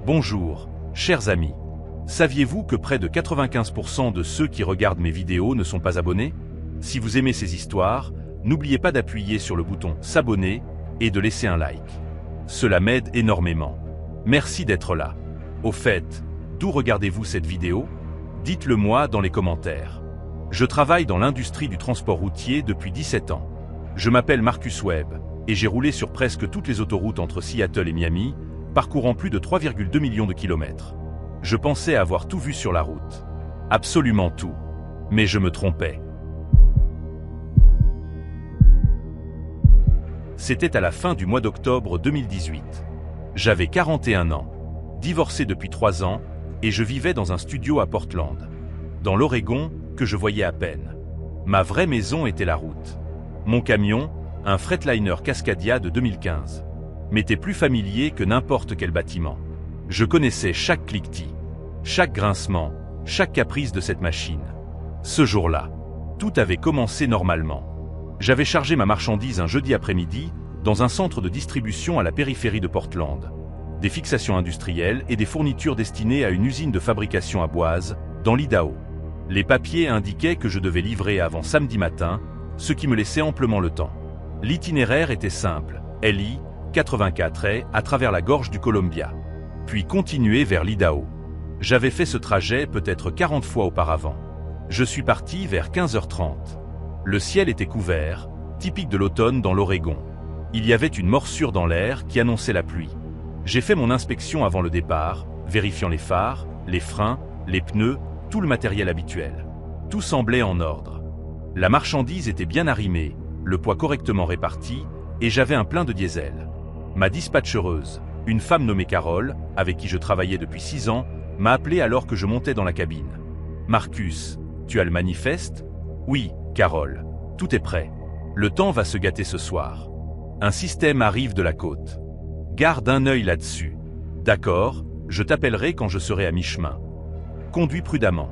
Bonjour, chers amis. Saviez-vous que près de 95% de ceux qui regardent mes vidéos ne sont pas abonnés? Si vous aimez ces histoires, n'oubliez pas d'appuyer sur le bouton « S'abonner » et de laisser un like. Cela m'aide énormément. Merci d'être là. Au fait, d'où regardez-vous cette vidéo? Dites-le moi dans les commentaires. Je travaille dans l'industrie du transport routier depuis 17 ans. Je m'appelle Marcus Webb, et j'ai roulé sur presque toutes les autoroutes entre Seattle et Miami, parcourant plus de 3,2 millions de kilomètres. Je pensais avoir tout vu sur la route. Absolument tout. Mais je me trompais. C'était à la fin du mois d'octobre 2018. J'avais 41 ans, divorcé depuis 3 ans, et je vivais dans un studio à Portland, dans l'Oregon, que je voyais à peine. Ma vraie maison était la route. Mon camion, un Freightliner Cascadia de 2015, m'était plus familier que n'importe quel bâtiment. Je connaissais chaque cliquetis, chaque grincement, chaque caprice de cette machine. Ce jour-là, tout avait commencé normalement. J'avais chargé ma marchandise un jeudi après-midi dans un centre de distribution à la périphérie de Portland. Des fixations industrielles et des fournitures destinées à une usine de fabrication à Boise, dans l'Idaho. Les papiers indiquaient que je devais livrer avant samedi matin, ce qui me laissait amplement le temps. L'itinéraire était simple, LI 84A à travers la gorge du Columbia, puis continuer vers l'Idaho. J'avais fait ce trajet peut-être 40 fois auparavant. Je suis parti vers 15h30. Le ciel était couvert, typique de l'automne dans l'Oregon. Il y avait une morsure dans l'air qui annonçait la pluie. J'ai fait mon inspection avant le départ, vérifiant les phares, les freins, les pneus, tout le matériel habituel. Tout semblait en ordre. La marchandise était bien arrimée, le poids correctement réparti, et j'avais un plein de diesel. Ma dispatchereuse, une femme nommée Carole, avec qui je travaillais depuis 6 ans, m'a appelé alors que je montais dans la cabine. « Marcus, tu as le manifeste ?»« Oui, Carole. Tout est prêt. Le temps va se gâter ce soir. Un système arrive de la côte. Garde un œil là-dessus. D'accord, je t'appellerai quand je serai à mi-chemin. Conduis prudemment. »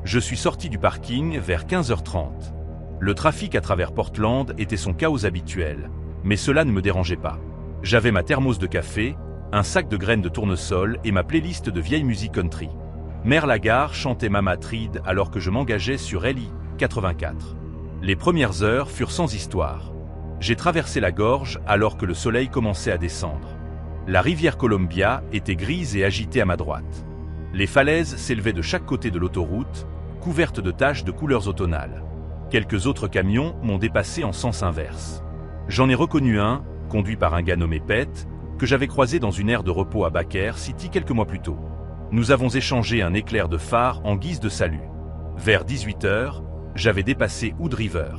Je suis sorti du parking vers 15h30. Le trafic à travers Portland était son chaos habituel, mais cela ne me dérangeait pas. J'avais ma thermos de café, un sac de graines de tournesol et ma playlist de vieille musique country. Mère Lagarde chantait Mama Tried alors que je m'engageais sur LI 84. Les premières heures furent sans histoire. J'ai traversé la gorge alors que le soleil commençait à descendre. La rivière Columbia était grise et agitée à ma droite. Les falaises s'élevaient de chaque côté de l'autoroute, couvertes de taches de couleurs automnales. Quelques autres camions m'ont dépassé en sens inverse. J'en ai reconnu un, conduit par un gars nommé Pete, que j'avais croisé dans une aire de repos à Baker City quelques mois plus tôt. Nous avons échangé un éclair de phare en guise de salut. Vers 18h, j'avais dépassé Hood River.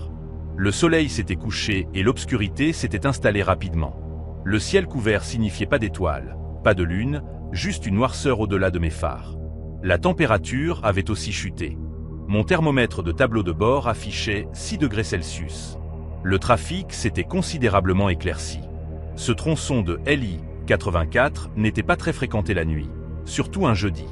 Le soleil s'était couché et l'obscurité s'était installée rapidement. Le ciel couvert signifiait pas d'étoiles, pas de lune, juste une noirceur au-delà de mes phares. La température avait aussi chuté. Mon thermomètre de tableau de bord affichait 6 degrés Celsius. Le trafic s'était considérablement éclairci. Ce tronçon de LI 84 n'était pas très fréquenté la nuit, surtout un jeudi.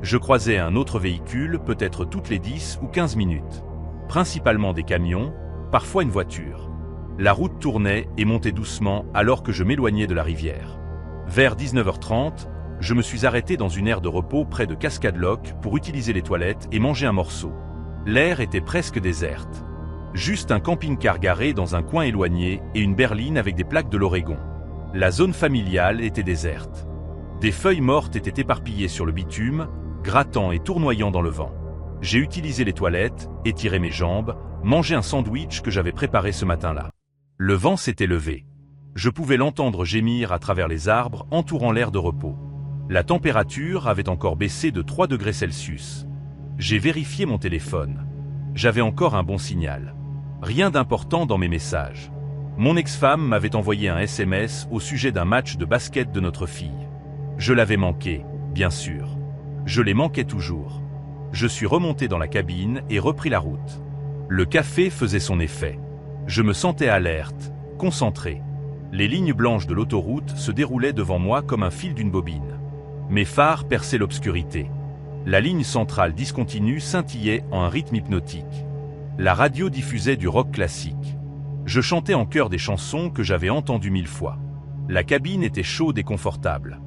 Je croisais un autre véhicule peut-être toutes les 10 ou 15 minutes. Principalement des camions, parfois une voiture. La route tournait et montait doucement alors que je m'éloignais de la rivière. Vers 19h30, je me suis arrêté dans une aire de repos près de Cascade Lock pour utiliser les toilettes et manger un morceau. L'air était presque déserte. Juste un camping-car garé dans un coin éloigné et une berline avec des plaques de l'Oregon. La zone familiale était déserte. Des feuilles mortes étaient éparpillées sur le bitume, grattant et tournoyant dans le vent. J'ai utilisé les toilettes, étiré mes jambes, mangé un sandwich que j'avais préparé ce matin-là. Le vent s'était levé. Je pouvais l'entendre gémir à travers les arbres entourant l'aire de repos. La température avait encore baissé de 3 degrés Celsius. J'ai vérifié mon téléphone. J'avais encore un bon signal. Rien d'important dans mes messages. Mon ex-femme m'avait envoyé un SMS au sujet d'un match de basket de notre fille. Je l'avais manqué, bien sûr. Je les manquais toujours. Je suis remonté dans la cabine et repris la route. Le café faisait son effet. Je me sentais alerte, concentré. Les lignes blanches de l'autoroute se déroulaient devant moi comme un fil d'une bobine. Mes phares perçaient l'obscurité. La ligne centrale discontinue scintillait en un rythme hypnotique. La radio diffusait du rock classique. Je chantais en chœur des chansons que j'avais entendues 1000 fois. La cabine était chaude et confortable.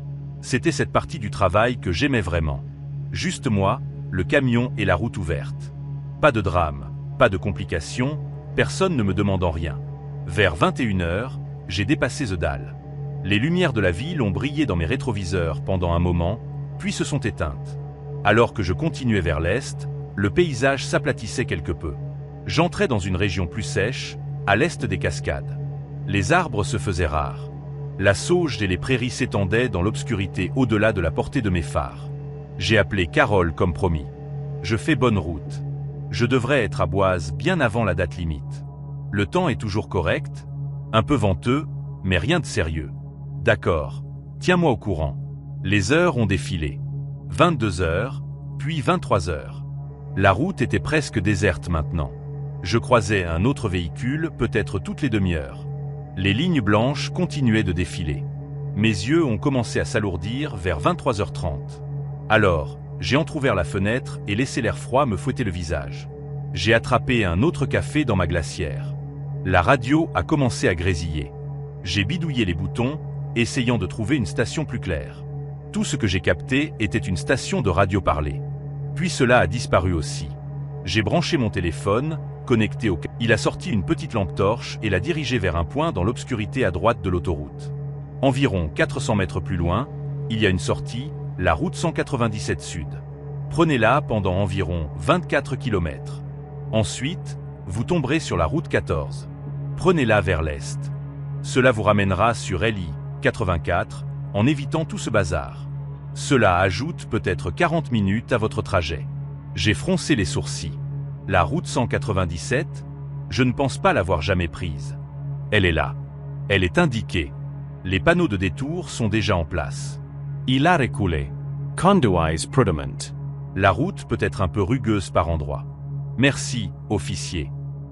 C'était cette partie du travail que j'aimais vraiment. Juste moi, le camion et la route ouverte. Pas de drame, pas de complications, personne ne me demandant rien. Vers 21h, j'ai dépassé The Dalles. Les lumières de la ville ont brillé dans mes rétroviseurs pendant un moment, puis se sont éteintes. Alors que je continuais vers l'est, le paysage s'aplatissait quelque peu. J'entrais dans une région plus sèche, à l'est des cascades. Les arbres se faisaient rares. La sauge et les prairies s'étendaient dans l'obscurité au-delà de la portée de mes phares. J'ai appelé Carole comme promis. Je fais bonne route. Je devrais être à Boise bien avant la date limite. Le temps est toujours correct, un peu venteux, mais rien de sérieux. D'accord, tiens-moi au courant. Les heures ont défilé. 22h, puis 23h. La route était presque déserte maintenant. Je croisais un autre véhicule, peut-être toutes les demi-heures. Les lignes blanches continuaient de défiler. Mes yeux ont commencé à s'alourdir vers 23h30. Alors, j'ai entrouvert la fenêtre et laissé l'air froid me fouetter le visage. J'ai attrapé un autre café dans ma glacière. La radio a commencé à grésiller. J'ai bidouillé les boutons, essayant de trouver une station plus claire. Tout ce que j'ai capté était une station de radio parlée. Puis cela a disparu aussi. J'ai branché mon téléphone, connecté au... Il a sorti une petite lampe torche et l'a dirigé vers un point dans l'obscurité à droite de l'autoroute. Environ 400 mètres plus loin, il y a une sortie, la route 197 Sud. Prenez-la pendant environ 24 km. Ensuite, vous tomberez sur la route 14. Prenez-la vers l'est. Cela vous ramènera sur LI 84 en évitant tout ce bazar. Cela ajoute peut-être 40 minutes à votre trajet. J'ai froncé les sourcils. La route 197, je ne pense pas l'avoir jamais prise. Elle est là. Elle est indiquée. Les panneaux de détour sont déjà en place. Il a reculé. Conduise prudement. La route peut être un peu rugueuse par endroits. Merci, officier.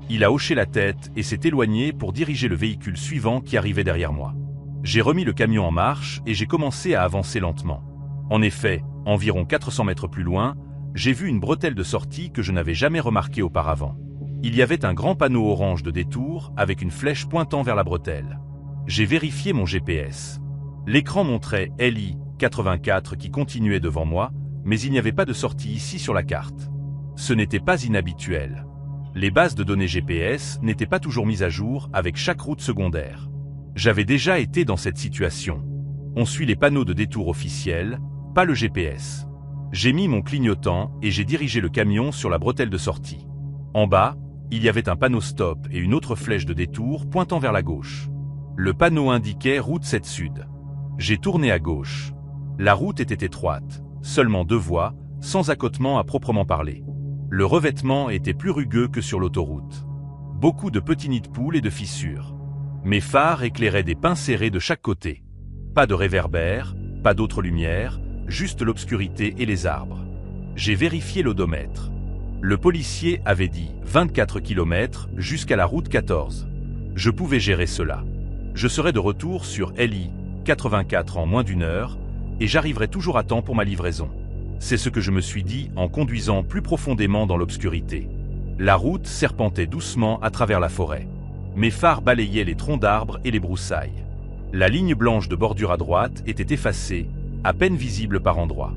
Il a hoché la tête et s'est éloigné pour diriger le véhicule suivant qui arrivait derrière moi. J'ai remis le camion en marche et j'ai commencé à avancer lentement. En effet, environ 400 mètres plus loin, j'ai vu une bretelle de sortie que je n'avais jamais remarquée auparavant. Il y avait un grand panneau orange de détour avec une flèche pointant vers la bretelle. J'ai vérifié mon GPS. L'écran montrait LI 84 qui continuait devant moi, mais il n'y avait pas de sortie ici sur la carte. Ce n'était pas inhabituel. Les bases de données GPS n'étaient pas toujours mises à jour avec chaque route secondaire. J'avais déjà été dans cette situation. On suit les panneaux de détour officiels, pas le GPS. J'ai mis mon clignotant et j'ai dirigé le camion sur la bretelle de sortie. En bas, il y avait un panneau stop et une autre flèche de détour pointant vers la gauche. Le panneau indiquait route 7 Sud. J'ai tourné à gauche. La route était étroite, seulement 2 voies, sans accotement à proprement parler. Le revêtement était plus rugueux que sur l'autoroute. Beaucoup de petits nids de poules et de fissures. Mes phares éclairaient des pins serrés de chaque côté. Pas de réverbère, pas d'autre lumière, juste l'obscurité et les arbres. J'ai vérifié l'odomètre. Le policier avait dit 24 km jusqu'à la route 14. Je pouvais gérer cela. Je serais de retour sur LI 84 en moins d'1 heure et j'arriverai toujours à temps pour ma livraison. C'est ce que je me suis dit en conduisant plus profondément dans l'obscurité. La route serpentait doucement à travers la forêt. Mes phares balayaient les troncs d'arbres et les broussailles. La ligne blanche de bordure à droite était effacée, à peine visible par endroits.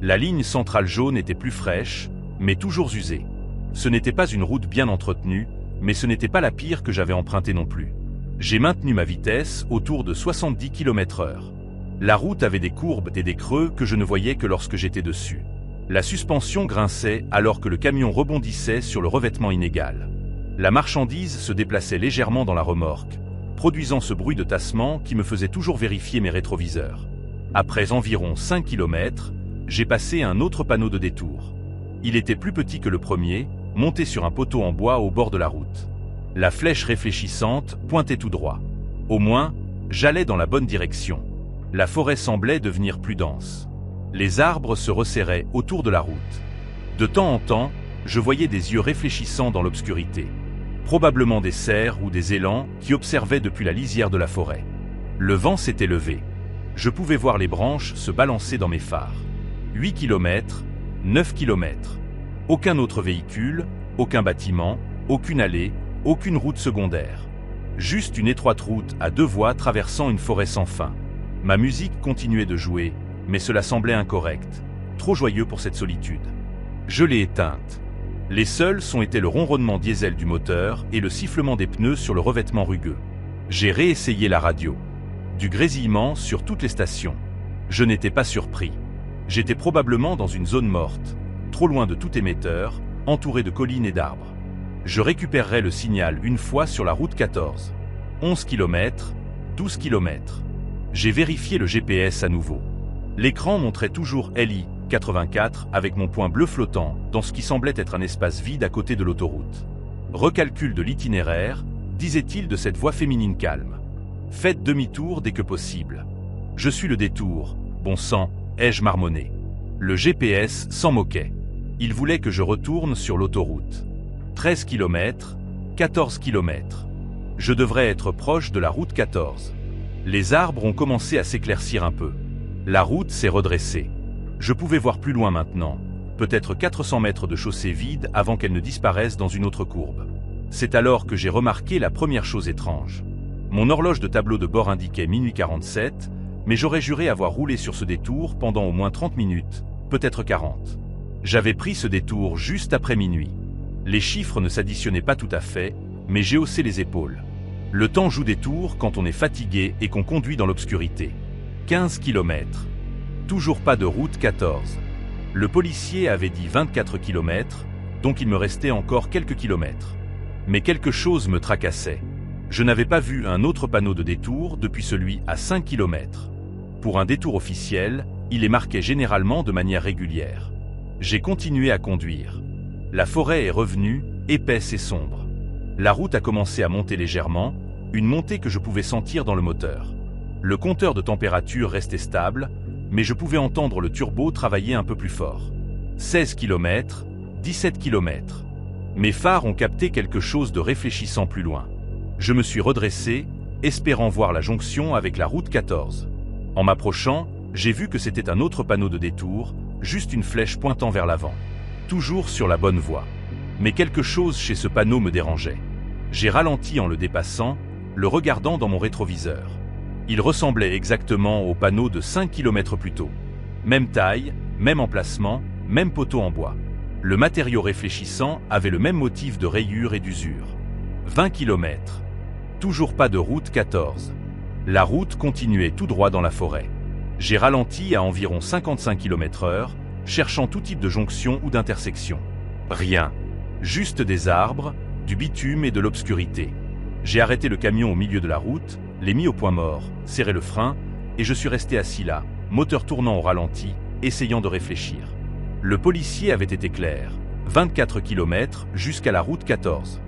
La ligne centrale jaune était plus fraîche, mais toujours usée. Ce n'était pas une route bien entretenue, mais ce n'était pas la pire que j'avais empruntée non plus. J'ai maintenu ma vitesse autour de 70 km/h. La route avait des courbes et des creux que je ne voyais que lorsque j'étais dessus. La suspension grinçait alors que le camion rebondissait sur le revêtement inégal. La marchandise se déplaçait légèrement dans la remorque, produisant ce bruit de tassement qui me faisait toujours vérifier mes rétroviseurs. Après environ 5 km, j'ai passé un autre panneau de détour. Il était plus petit que le premier, monté sur un poteau en bois au bord de la route. La flèche réfléchissante pointait tout droit. Au moins, j'allais dans la bonne direction. La forêt semblait devenir plus dense. Les arbres se resserraient autour de la route. De temps en temps, je voyais des yeux réfléchissants dans l'obscurité. Probablement des cerfs ou des élans qui observaient depuis la lisière de la forêt. Le vent s'était levé. Je pouvais voir les branches se balancer dans mes phares. 8 km, 9 km. Aucun autre véhicule, aucun bâtiment, aucune allée, aucune route secondaire. Juste une étroite route à 2 voies traversant une forêt sans fin. Ma musique continuait de jouer, mais cela semblait incorrect, trop joyeux pour cette solitude. Je l'ai éteinte. Les seuls sons étaient le ronronnement diesel du moteur et le sifflement des pneus sur le revêtement rugueux. J'ai réessayé la radio. Du grésillement sur toutes les stations. Je n'étais pas surpris. J'étais probablement dans une zone morte, trop loin de tout émetteur, entouré de collines et d'arbres. Je récupérerai le signal une fois sur la route 14. 11 km, 12 km. J'ai vérifié le GPS à nouveau. L'écran montrait toujours LI 84 avec mon point bleu flottant dans ce qui semblait être un espace vide à côté de l'autoroute. Recalcul de l'itinéraire, disait-il de cette voix féminine calme. Faites demi-tour dès que possible. Je suis le détour, bon sang, ai-je marmonné. Le GPS s'en moquait. Il voulait que je retourne sur l'autoroute. 13 km, 14 km. Je devrais être proche de la route 14. Les arbres ont commencé à s'éclaircir un peu. La route s'est redressée. Je pouvais voir plus loin maintenant, peut-être 400 mètres de chaussée vide avant qu'elle ne disparaisse dans une autre courbe. C'est alors que j'ai remarqué la première chose étrange. Mon horloge de tableau de bord indiquait minuit 47, mais j'aurais juré avoir roulé sur ce détour pendant au moins 30 minutes, peut-être 40. J'avais pris ce détour juste après minuit. Les chiffres ne s'additionnaient pas tout à fait, mais j'ai haussé les épaules. Le temps joue des tours quand on est fatigué et qu'on conduit dans l'obscurité. 15 km. Toujours pas de route 14. Le policier avait dit 24 km, donc il me restait encore quelques kilomètres. Mais quelque chose me tracassait. Je n'avais pas vu un autre panneau de détour depuis celui à 5 km. Pour un détour officiel, il est marqué généralement de manière régulière. J'ai continué à conduire. La forêt est revenue, épaisse et sombre. La route a commencé à monter légèrement, une montée que je pouvais sentir dans le moteur. Le compteur de température restait stable, mais je pouvais entendre le turbo travailler un peu plus fort. 16 km, 17 km. Mes phares ont capté quelque chose de réfléchissant plus loin. Je me suis redressé, espérant voir la jonction avec la route 14. En m'approchant, j'ai vu que c'était un autre panneau de détour, juste une flèche pointant vers l'avant. Toujours sur la bonne voie. Mais quelque chose chez ce panneau me dérangeait. J'ai ralenti en le dépassant, le regardant dans mon rétroviseur. Il ressemblait exactement au panneau de 5 km plus tôt. Même taille, même emplacement, même poteau en bois. Le matériau réfléchissant avait le même motif de rayures et d'usure. 20 km. Toujours pas de route 14. La route continuait tout droit dans la forêt. J'ai ralenti à environ 55 km/h, cherchant tout type de jonction ou d'intersection. Rien. Juste des arbres, du bitume et de l'obscurité. J'ai arrêté le camion au milieu de la route, l'ai mis au point mort, serré le frein, et je suis resté assis là, moteur tournant au ralenti, essayant de réfléchir. Le policier avait été clair. 24 km jusqu'à la route 14.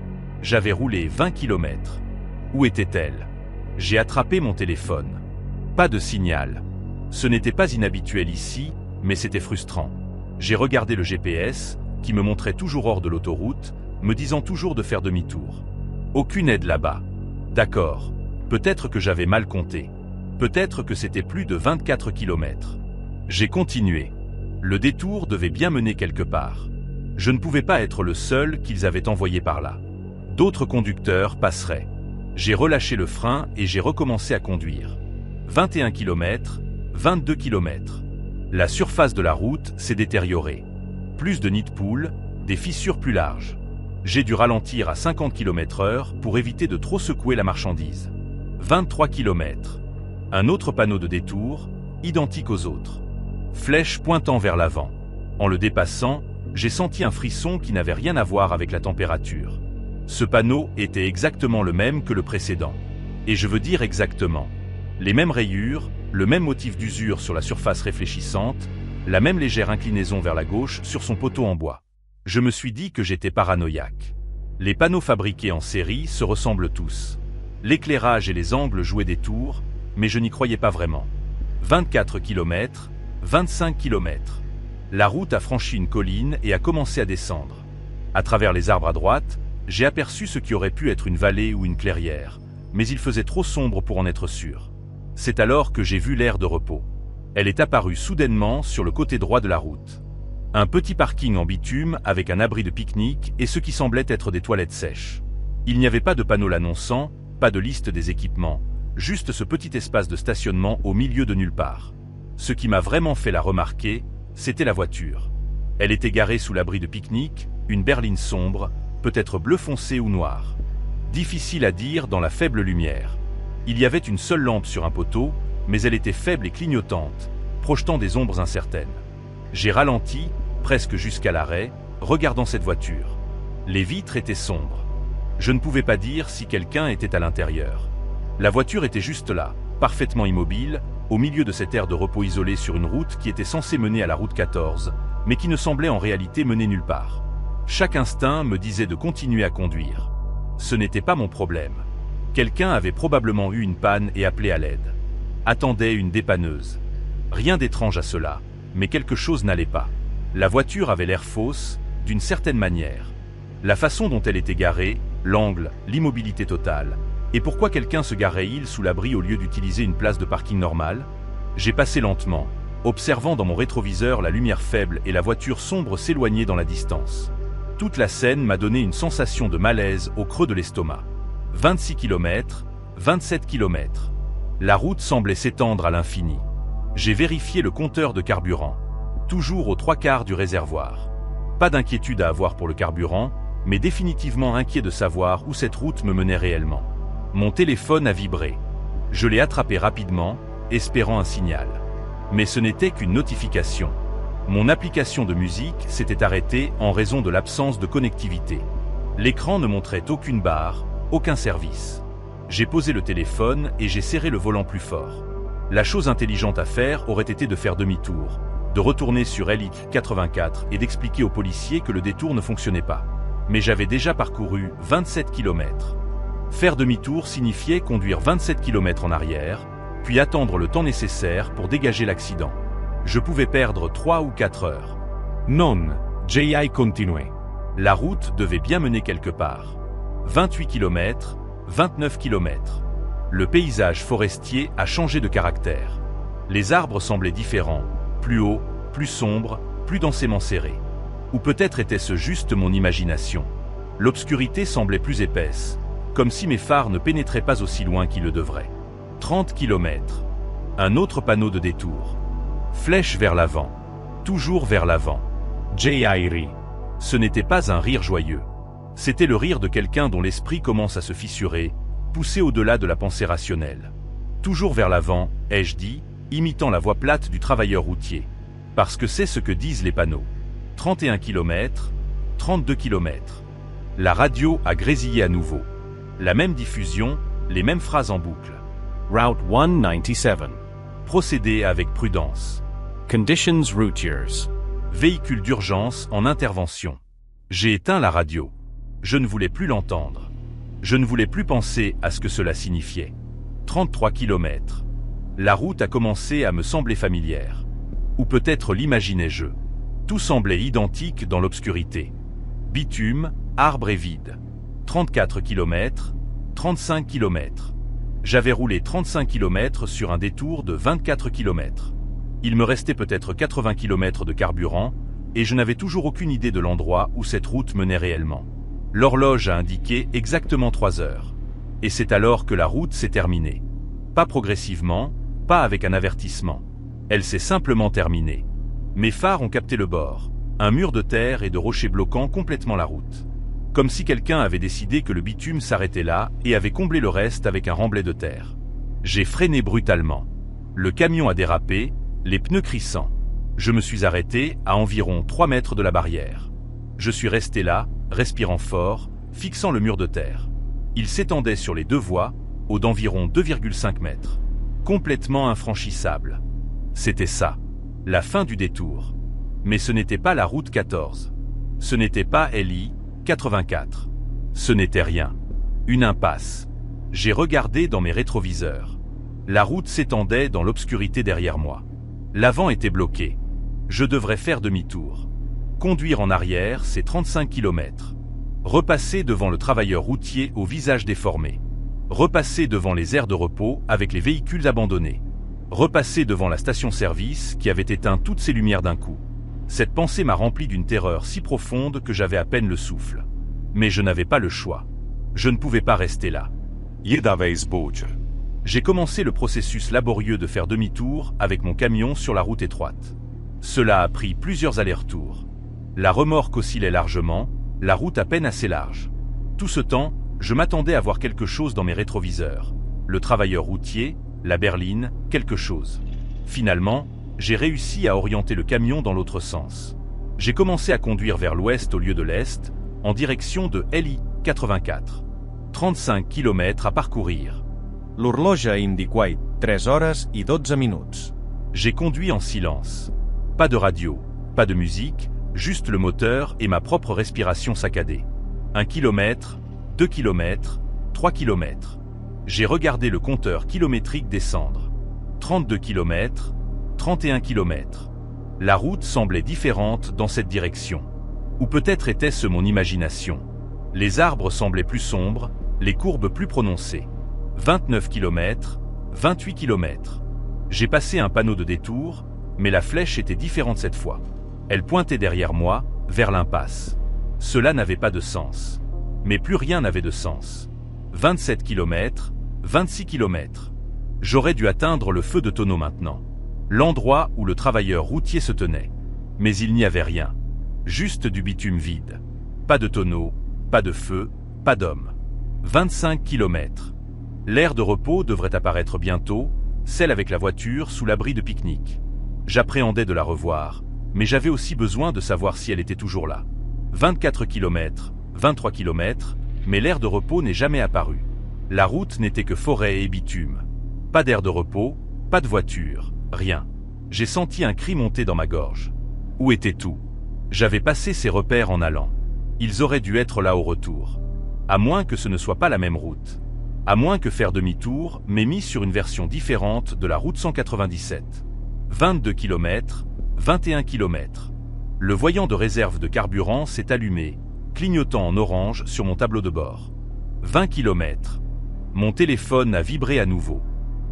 J'avais roulé 20 km. Où était-elle? J'ai attrapé mon téléphone. Pas de signal. Ce n'était pas inhabituel ici, mais c'était frustrant. J'ai regardé le GPS, qui me montrait toujours hors de l'autoroute, me disant toujours de faire demi-tour. Aucune aide là-bas. D'accord. Peut-être que j'avais mal compté. Peut-être que c'était plus de 24 km. J'ai continué. Le détour devait bien mener quelque part. Je ne pouvais pas être le seul qu'ils avaient envoyé par là. D'autres conducteurs passeraient. J'ai relâché le frein et j'ai recommencé à conduire. 21 km, 22 km. La surface de la route s'est détériorée. Plus de nids de poules, des fissures plus larges. J'ai dû ralentir à 50 km/h pour éviter de trop secouer la marchandise. 23 km. Un autre panneau de détour, identique aux autres. Flèche pointant vers l'avant. En le dépassant, j'ai senti un frisson qui n'avait rien à voir avec la température. Ce panneau était exactement le même que le précédent. Et je veux dire exactement. Les mêmes rayures, le même motif d'usure sur la surface réfléchissante, la même légère inclinaison vers la gauche sur son poteau en bois. Je me suis dit que j'étais paranoïaque. Les panneaux fabriqués en série se ressemblent tous. L'éclairage et les angles jouaient des tours, mais je n'y croyais pas vraiment. 24 km, 25 km. La route a franchi une colline et a commencé à descendre. À travers les arbres à droite, j'ai aperçu ce qui aurait pu être une vallée ou une clairière, mais il faisait trop sombre pour en être sûr. C'est alors que j'ai vu l'aire de repos. Elle est apparue soudainement sur le côté droit de la route. Un petit parking en bitume avec un abri de pique-nique et ce qui semblait être des toilettes sèches. Il n'y avait pas de panneau l'annonçant, pas de liste des équipements, juste ce petit espace de stationnement au milieu de nulle part. Ce qui m'a vraiment fait la remarquer, c'était la voiture. Elle était garée sous l'abri de pique-nique, une berline sombre, peut-être bleu foncé ou noir. Difficile à dire dans la faible lumière. Il y avait une seule lampe sur un poteau, mais elle était faible et clignotante, projetant des ombres incertaines. J'ai ralenti, presque jusqu'à l'arrêt, regardant cette voiture. Les vitres étaient sombres. Je ne pouvais pas dire si quelqu'un était à l'intérieur. La voiture était juste là, parfaitement immobile, au milieu de cette aire de repos isolée sur une route qui était censée mener à la route 14, mais qui ne semblait en réalité mener nulle part. Chaque instinct me disait de continuer à conduire. Ce n'était pas mon problème. Quelqu'un avait probablement eu une panne et appelé à l'aide. Attendait une dépanneuse. Rien d'étrange à cela, mais quelque chose n'allait pas. La voiture avait l'air fausse, d'une certaine manière. La façon dont elle était garée, l'angle, l'immobilité totale. Et pourquoi quelqu'un se garerait-il sous l'abri au lieu d'utiliser une place de parking normale? J'ai passé lentement, observant dans mon rétroviseur la lumière faible et la voiture sombre s'éloigner dans la distance. Toute la scène m'a donné une sensation de malaise au creux de l'estomac. 26 km, 27 km. La route semblait s'étendre à l'infini. J'ai vérifié le compteur de carburant. Toujours aux 3/4 du réservoir. Pas d'inquiétude à avoir pour le carburant, mais définitivement inquiet de savoir où cette route me menait réellement. Mon téléphone a vibré. Je l'ai attrapé rapidement, espérant un signal. Mais ce n'était qu'une notification. Mon application de musique s'était arrêtée en raison de l'absence de connectivité. L'écran ne montrait aucune barre, aucun service. J'ai posé le téléphone et j'ai serré le volant plus fort. La chose intelligente à faire aurait été de faire demi-tour, de retourner sur LX 84 et d'expliquer aux policiers que le détour ne fonctionnait pas. Mais j'avais déjà parcouru 27 km. Faire demi-tour signifiait conduire 27 km en arrière, puis attendre le temps nécessaire pour dégager l'accident. Je pouvais perdre 3 ou 4 heures. Non, J.I. continue. La route devait bien mener quelque part. 28 km, 29 km. Le paysage forestier a changé de caractère. Les arbres semblaient différents, plus hauts, plus sombres, plus densément serrés. Ou peut-être était-ce juste mon imagination. L'obscurité semblait plus épaisse, comme si mes phares ne pénétraient pas aussi loin qu'ils le devraient. 30 km. Un autre panneau de détour. Flèche vers l'avant. Toujours vers l'avant. J.I. rit. Ce n'était pas un rire joyeux. C'était le rire de quelqu'un dont l'esprit commence à se fissurer, poussé au-delà de la pensée rationnelle. Toujours vers l'avant, ai-je dit, imitant la voix plate du travailleur routier. Parce que c'est ce que disent les panneaux. 31 km, 32 km. La radio a grésillé à nouveau. La même diffusion, les mêmes phrases en boucle. Route 197. Procédez avec prudence. Conditions routiers. Véhicule d'urgence en intervention. J'ai éteint la radio. Je ne voulais plus l'entendre. Je ne voulais plus penser à ce que cela signifiait. 33 km. La route a commencé à me sembler familière. Ou peut-être l'imaginais-je. Tout semblait identique dans l'obscurité. Bitume, arbre et vide. 34 km, 35 km. J'avais roulé 35 km sur un détour de 24 km. Il me restait peut-être 80 km de carburant, et je n'avais toujours aucune idée de l'endroit où cette route menait réellement. L'horloge a indiqué exactement 3 heures. Et c'est alors que la route s'est terminée. Pas progressivement, pas avec un avertissement. Elle s'est simplement terminée. Mes phares ont capté le bord, un mur de terre et de rochers bloquant complètement la route. Comme si quelqu'un avait décidé que le bitume s'arrêtait là et avait comblé le reste avec un remblai de terre. J'ai freiné brutalement. Le camion a dérapé, les pneus crissant. Je me suis arrêté à environ 3 mètres de la barrière. Je suis resté là, respirant fort, fixant le mur de terre. Il s'étendait sur les 2 voies, haut d'environ 2,5 mètres. Complètement infranchissable. C'était ça, la fin du détour. Mais ce n'était pas la route 14. Ce n'était pas LI 84. Ce n'était rien. Une impasse. J'ai regardé dans mes rétroviseurs. La route s'étendait dans l'obscurité derrière moi. L'avant était bloqué. Je devrais faire demi-tour. Conduire en arrière, c'est 35 km. Repasser devant le travailleur routier au visage déformé. Repasser devant les aires de repos avec les véhicules abandonnés. Repasser devant la station-service qui avait éteint toutes ses lumières d'un coup. Cette pensée m'a rempli d'une terreur si profonde que j'avais à peine le souffle. Mais je n'avais pas le choix. Je ne pouvais pas rester là. Jedavej zbóż. J'ai commencé le processus laborieux de faire demi-tour avec mon camion sur la route étroite. Cela a pris plusieurs allers-retours. La remorque oscillait largement, la route à peine assez large. Tout ce temps, je m'attendais à voir quelque chose dans mes rétroviseurs. Le travailleur routier, la berline, quelque chose. Finalement, j'ai réussi à orienter le camion dans l'autre sens. J'ai commencé à conduire vers l'ouest au lieu de l'est, en direction de LI 84. 35 km à parcourir. L'horloge indiquait 3 hores i 12 minuts. J'ai conduit en silence. Pas de radio, pas de musique, juste le moteur et ma propre respiration saccadée. 1 kilomètre, 2 kilomètres, 3 kilomètres. J'ai regardé le compteur kilométrique descendre. 32 kilomètres, 31 kilomètres. La route semblait différente dans cette direction. Ou peut-être était-ce mon imagination. Les arbres semblaient plus sombres, les courbes plus prononcées. 29 kilomètres, 28 kilomètres. J'ai passé un panneau de détour, mais la flèche était différente cette fois. Elle pointait derrière moi, vers l'impasse. Cela n'avait pas de sens. Mais plus rien n'avait de sens. 27 kilomètres, 26 kilomètres. J'aurais dû atteindre le feu de tonneau maintenant. L'endroit où le travailleur routier se tenait. Mais il n'y avait rien. Juste du bitume vide. Pas de tonneau, pas de feu, pas d'homme. 25 kilomètres. L'aire de repos devrait apparaître bientôt, celle avec la voiture sous l'abri de pique-nique. J'appréhendais de la revoir, mais j'avais aussi besoin de savoir si elle était toujours là. 24 kilomètres, 23 kilomètres, mais l'aire de repos n'est jamais apparu. La route n'était que forêt et bitume. Pas d'aire de repos, pas de voiture, rien. J'ai senti un cri monter dans ma gorge. Où était tout? J'avais passé ces repères en allant. Ils auraient dû être là au retour. À moins que ce ne soit pas la même route. À moins que faire demi-tour m'ait mis sur une version différente de la route 197. 22 km, 21 km. Le voyant de réserve de carburant s'est allumé, clignotant en orange sur mon tableau de bord. 20 km. Mon téléphone a vibré à nouveau.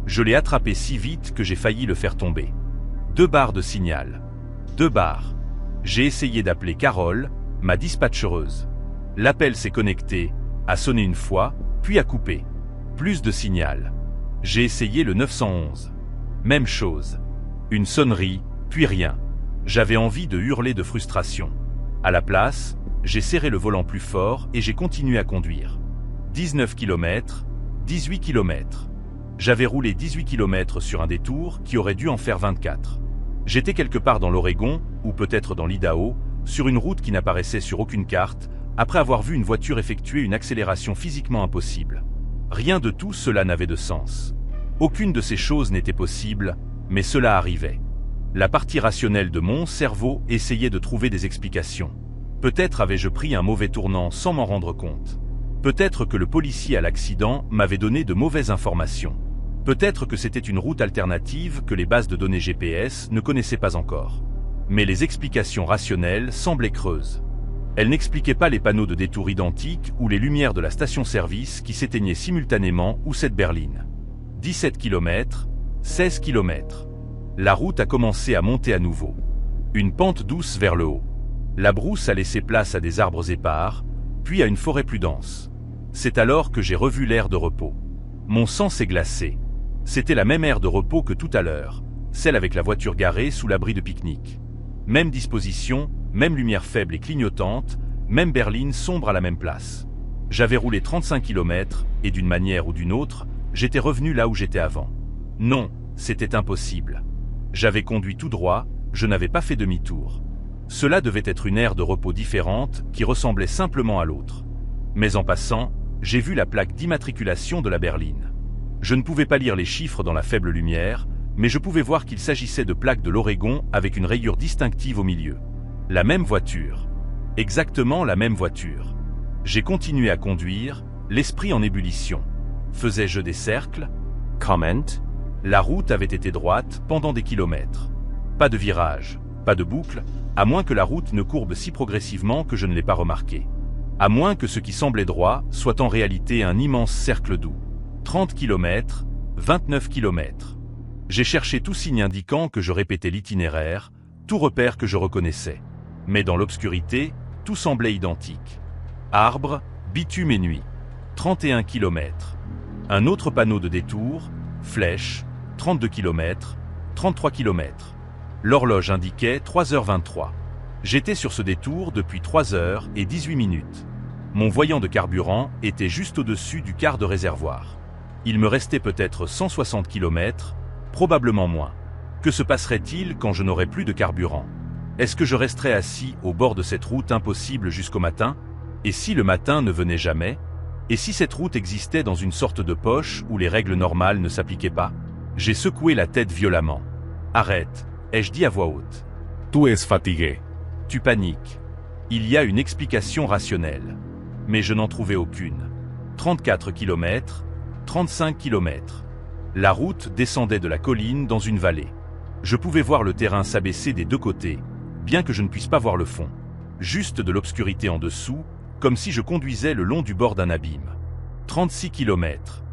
Je l'ai attrapé si vite que j'ai failli le faire tomber. 2 barres de signal. 2 barres. J'ai essayé d'appeler Carole, ma dispatchereuse. L'appel s'est connecté, a sonné une fois, puis a coupé. Plus de signal. J'ai essayé le 911. Même chose. Une sonnerie, puis rien. J'avais envie de hurler de frustration. À la place, j'ai serré le volant plus fort et j'ai continué à conduire. 19 km, 18 km. J'avais roulé 18 km sur un détour qui aurait dû en faire 24. J'étais quelque part dans l'Oregon, ou peut-être dans l'Idaho, sur une route qui n'apparaissait sur aucune carte, après avoir vu une voiture effectuer une accélération physiquement impossible. Rien de tout cela n'avait de sens. Aucune de ces choses n'était possible, mais cela arrivait. La partie rationnelle de mon cerveau essayait de trouver des explications. Peut-être avais-je pris un mauvais tournant sans m'en rendre compte. Peut-être que le policier à l'accident m'avait donné de mauvaises informations. Peut-être que c'était une route alternative que les bases de données GPS ne connaissaient pas encore. Mais les explications rationnelles semblaient creuses. Elles n'expliquaient pas les panneaux de détour identiques ou les lumières de la station-service qui s'éteignaient simultanément ou cette berline. 17 km, 16 km. La route a commencé à monter à nouveau. Une pente douce vers le haut. La brousse a laissé place à des arbres épars, puis à une forêt plus dense. C'est alors que j'ai revu l'aire de repos. Mon sang s'est glacé. C'était la même aire de repos que tout à l'heure, celle avec la voiture garée sous l'abri de pique-nique. Même disposition, même lumière faible et clignotante, même berline sombre à la même place. J'avais roulé 35 km, et d'une manière ou d'une autre, j'étais revenu là où j'étais avant. Non, c'était impossible. J'avais conduit tout droit, je n'avais pas fait demi-tour. Cela devait être une aire de repos différente qui ressemblait simplement à l'autre. Mais en passant, j'ai vu la plaque d'immatriculation de la berline. Je ne pouvais pas lire les chiffres dans la faible lumière, mais je pouvais voir qu'il s'agissait de plaques de l'Oregon avec une rayure distinctive au milieu. La même voiture. Exactement la même voiture. J'ai continué à conduire, l'esprit en ébullition. Faisais-je des cercles? Comment? La route avait été droite pendant des kilomètres. Pas de virage, pas de boucle, à moins que la route ne courbe si progressivement que je ne l'ai pas remarqué. À moins que ce qui semblait droit soit en réalité un immense cercle doux. 30 km, 29 km. J'ai cherché tout signe indiquant que je répétais l'itinéraire, tout repère que je reconnaissais. Mais dans l'obscurité, tout semblait identique. Arbres, bitume et nuit. 31 km. Un autre panneau de détour, flèche, 32 km, 33 km. L'horloge indiquait 3h23. J'étais sur ce détour depuis 3h18. Mon voyant de carburant était juste au-dessus du quart de réservoir. Il me restait peut-être 160 km, probablement moins. Que se passerait-il quand je n'aurais plus de carburant? Est-ce que je resterais assis au bord de cette route impossible jusqu'au matin? Et si le matin ne venait jamais? Et si cette route existait dans une sorte de poche où les règles normales ne s'appliquaient pas? J'ai secoué la tête violemment. Arrête, ai-je dit à voix haute. Tu es fatigué. Tu paniques. Il y a une explication rationnelle. Mais je n'en trouvais aucune. 34 km, 35 km. La route descendait de la colline dans une vallée. Je pouvais voir le terrain s'abaisser des deux côtés, bien que je ne puisse pas voir le fond. Juste de l'obscurité en dessous, comme si je conduisais le long du bord d'un abîme. 36 km.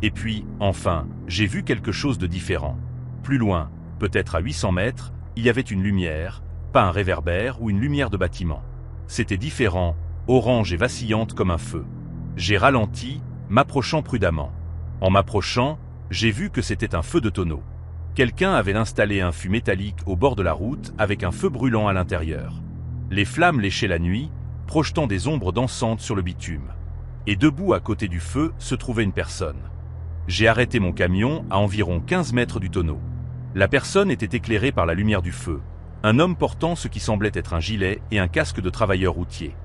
Et puis, enfin, j'ai vu quelque chose de différent. Plus loin, peut-être à 800 mètres, il y avait une lumière, pas un réverbère ou une lumière de bâtiment. C'était différent, orange et vacillante comme un feu. J'ai ralenti, m'approchant prudemment. En m'approchant, j'ai vu que c'était un feu de tonneau. Quelqu'un avait installé un fût métallique au bord de la route avec un feu brûlant à l'intérieur. Les flammes léchaient la nuit, projetant des ombres dansantes sur le bitume. Et debout à côté du feu se trouvait une personne. J'ai arrêté mon camion à environ 15 mètres du tonneau. La personne était éclairée par la lumière du feu. Un homme portant ce qui semblait être un gilet et un casque de travailleur routier.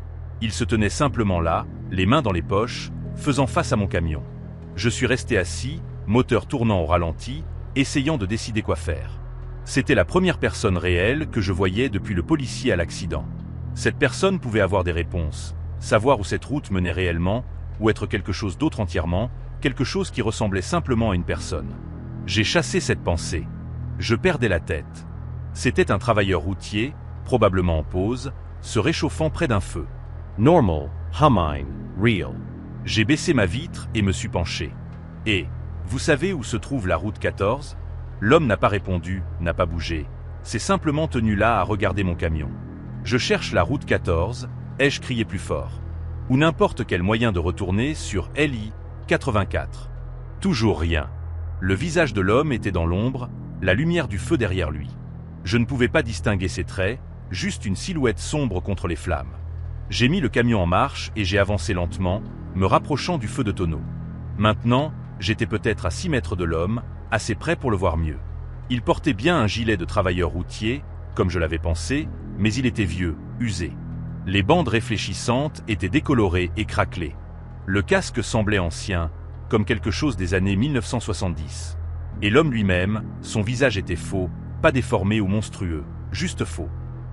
Il se tenait simplement là, les mains dans les poches, faisant face à mon camion. Je suis resté assis, moteur tournant au ralenti, essayant de décider quoi faire. C'était la première personne réelle que je voyais depuis le policier à l'accident. Cette personne pouvait avoir des réponses, savoir où cette route menait réellement, ou être quelque chose d'autre entièrement, quelque chose qui ressemblait simplement à une personne. J'ai chassé cette pensée. Je perdais la tête. C'était un travailleur routier, probablement en pause, se réchauffant près d'un feu. Normal, humming, real. J'ai baissé ma vitre et me suis penché. Et, vous savez où se trouve la route 14? L'homme n'a pas répondu, n'a pas bougé. C'est simplement tenu là à regarder mon camion. Je cherche la route 14, ai-je crié plus fort. Ou n'importe quel moyen de retourner sur LI 84. Toujours rien. Le visage de l'homme était dans l'ombre, la lumière du feu derrière lui. Je ne pouvais pas distinguer ses traits, juste une silhouette sombre contre les flammes. J'ai mis le camion en marche et j'ai avancé lentement, me rapprochant du feu de tonneau. Maintenant, j'étais peut-être à 6 mètres de l'homme, assez près pour le voir mieux. Il portait bien un gilet de travailleur routier, comme je l'avais pensé, mais il était vieux, usé. Les bandes réfléchissantes étaient décolorées et craquelées. Le casque semblait ancien, comme quelque chose des années 1970. Et l'homme lui-même, son visage était faux, pas déformé ou monstrueux, juste faux.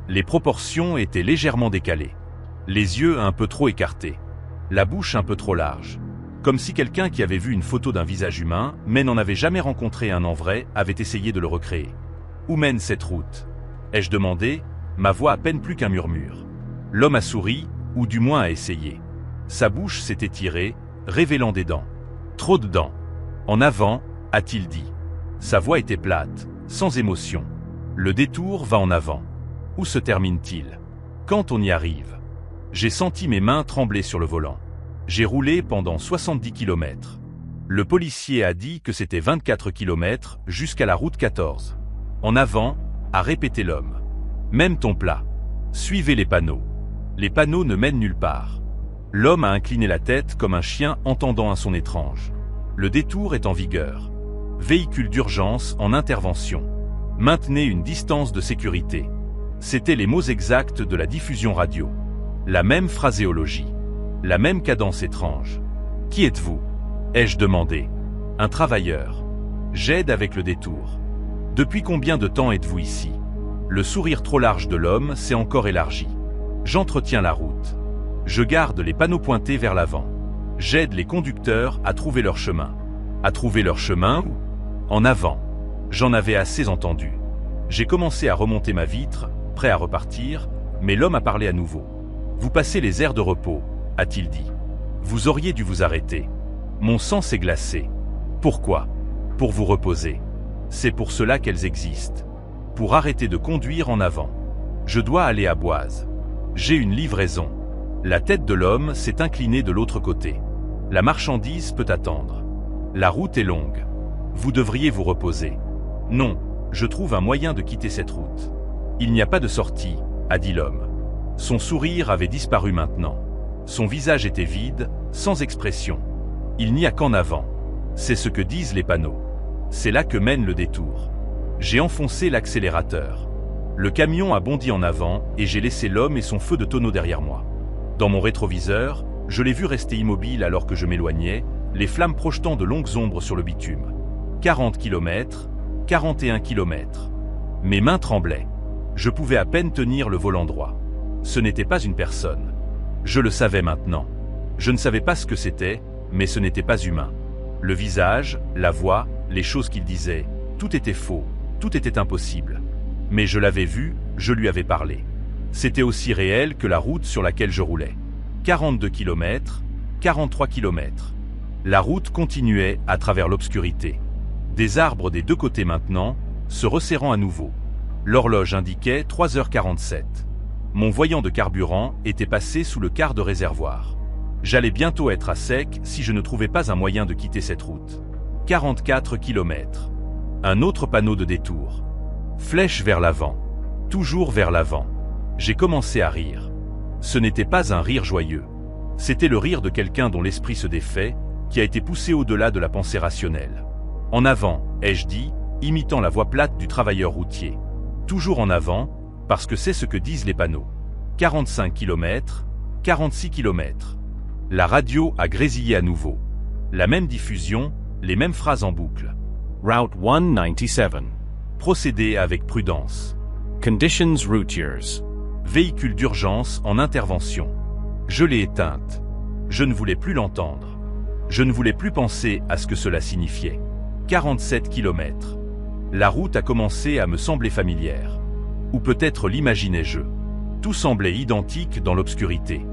Les proportions étaient légèrement décalées. Les yeux un peu trop écartés. La bouche un peu trop large. Comme si quelqu'un qui avait vu une photo d'un visage humain, mais n'en avait jamais rencontré un en vrai, avait essayé de le recréer. Où mène cette route? Ai-je demandé, ma voix à peine plus qu'un murmure. L'homme a souri, ou du moins a essayé. Sa bouche s'est étirée, révélant des dents. Trop de dents. En avant, a-t-il dit. Sa voix était plate, sans émotion. Le détour va en avant. Où se termine-t-il? Quand on y arrive? J'ai senti mes mains trembler sur le volant. J'ai roulé pendant 70 km. Le policier a dit que c'était 24 km jusqu'à la route 14. En avant, a répété l'homme. Même ton plat. Suivez les panneaux. Les panneaux ne mènent nulle part. L'homme a incliné la tête comme un chien entendant un son étrange. Le détour est en vigueur. Véhicule d'urgence en intervention. Maintenez une distance de sécurité. C'étaient les mots exacts de la diffusion radio. La même phraséologie. La même cadence étrange. Qui êtes-vous? Ai-je demandé. Un travailleur. J'aide avec le détour. Depuis combien de temps êtes-vous ici? Le sourire trop large de l'homme s'est encore élargi. J'entretiens la route. Je garde les panneaux pointés vers l'avant. J'aide les conducteurs à trouver leur chemin. À trouver leur chemin ou? En avant. J'en avais assez entendu. J'ai commencé à remonter ma vitre, prêt à repartir, mais l'homme a parlé à nouveau. Vous passez les aires de repos, a-t-il dit. Vous auriez dû vous arrêter. Mon sang s'est glacé. Pourquoi? Pour vous reposer. C'est pour cela qu'elles existent. Pour arrêter de conduire en avant. Je dois aller à Boise. J'ai une livraison. La tête de l'homme s'est inclinée de l'autre côté. La marchandise peut attendre. La route est longue. Vous devriez vous reposer. Non, je trouve un moyen de quitter cette route. Il n'y a pas de sortie, a dit l'homme. Son sourire avait disparu maintenant. Son visage était vide, sans expression. Il n'y a qu'en avant. C'est ce que disent les panneaux. C'est là que mène le détour. J'ai enfoncé l'accélérateur. Le camion a bondi en avant et j'ai laissé l'homme et son feu de tonneau derrière moi. Dans mon rétroviseur, je l'ai vu rester immobile alors que je m'éloignais, les flammes projetant de longues ombres sur le bitume. 40 km, 41 km. Mes mains tremblaient. Je pouvais à peine tenir le volant droit. Ce n'était pas une personne. Je le savais maintenant. Je ne savais pas ce que c'était, mais ce n'était pas humain. Le visage, la voix, les choses qu'il disait, tout était faux, tout était impossible. Mais je l'avais vu, je lui avais parlé. C'était aussi réel que la route sur laquelle je roulais. 42 km, 43 km. La route continuait à travers l'obscurité. Des arbres des deux côtés maintenant, se resserrant à nouveau. L'horloge indiquait 3h47. Mon voyant de carburant était passé sous le quart de réservoir. J'allais bientôt être à sec si je ne trouvais pas un moyen de quitter cette route. 44 km. Un autre panneau de détour. Flèche vers l'avant. Toujours vers l'avant. J'ai commencé à rire. Ce n'était pas un rire joyeux. C'était le rire de quelqu'un dont l'esprit se défait, qui a été poussé au-delà de la pensée rationnelle. En avant, ai-je dit, imitant la voix plate du travailleur routier. Toujours en avant, parce que c'est ce que disent les panneaux. 45 km, 46 km. La radio a grésillé à nouveau. La même diffusion, les mêmes phrases en boucle. Route 197. Procédez avec prudence. Conditions routiers. Véhicule d'urgence en intervention. Je l'ai éteinte. Je ne voulais plus l'entendre. Je ne voulais plus penser à ce que cela signifiait. 47 km. La route a commencé à me sembler familière. Ou peut-être l'imaginais-je. Tout semblait identique dans l'obscurité.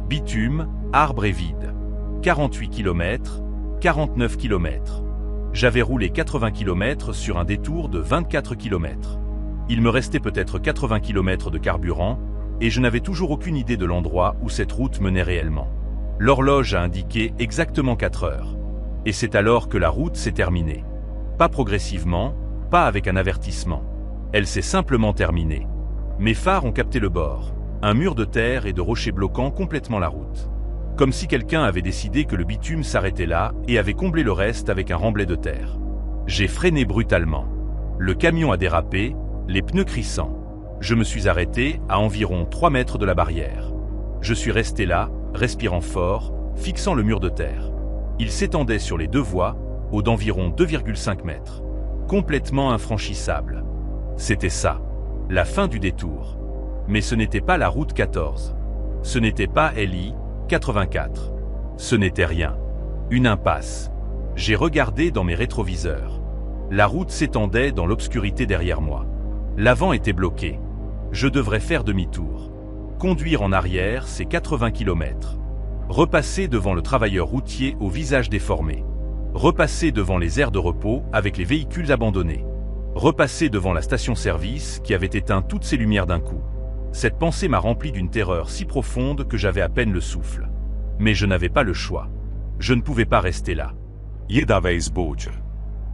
Bitume, arbre et vide. 48 km, 49 km. J'avais roulé 80 km sur un détour de 24 km. Il me restait peut-être 80 km de carburant, et je n'avais toujours aucune idée de l'endroit où cette route menait réellement. L'horloge a indiqué exactement 4 heures. Et c'est alors que la route s'est terminée. Pas progressivement, pas avec un avertissement. Elle s'est simplement terminée. Mes phares ont capté le bord, un mur de terre et de rochers bloquant complètement la route. Comme si quelqu'un avait décidé que le bitume s'arrêtait là et avait comblé le reste avec un remblai de terre. J'ai freiné brutalement. Le camion a dérapé, les pneus crissant. Je me suis arrêté à environ 3 mètres de la barrière. Je suis resté là, respirant fort, fixant le mur de terre. Il s'étendait sur les deux voies, haut d'environ 2,5 mètres. Complètement infranchissable. C'était ça, la fin du détour. Mais ce n'était pas la route 14. Ce n'était pas LI 84. Ce n'était rien. Une impasse. J'ai regardé dans mes rétroviseurs. La route s'étendait dans l'obscurité derrière moi. L'avant était bloqué. Je devrais faire demi-tour. Conduire en arrière, c'est 80 km. Repasser devant le travailleur routier au visage déformé. Repasser devant les aires de repos avec les véhicules abandonnés. Repasser devant la station-service qui avait éteint toutes ses lumières d'un coup. Cette pensée m'a rempli d'une terreur si profonde que j'avais à peine le souffle. Mais je n'avais pas le choix. Je ne pouvais pas rester là.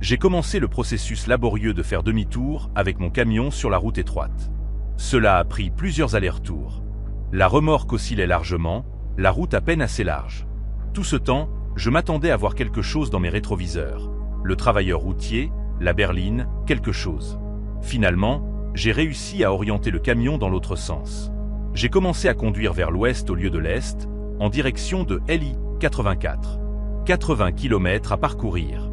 J'ai commencé le processus laborieux de faire demi-tour avec mon camion sur la route étroite. Cela a pris plusieurs allers-retours. La remorque oscillait largement, la route à peine assez large. Tout ce temps, je m'attendais à voir quelque chose dans mes rétroviseurs. Le travailleur routier, la berline, quelque chose. Finalement, j'ai réussi à orienter le camion dans l'autre sens. J'ai commencé à conduire vers l'ouest au lieu de l'est, en direction de LI 84. 80 km à parcourir.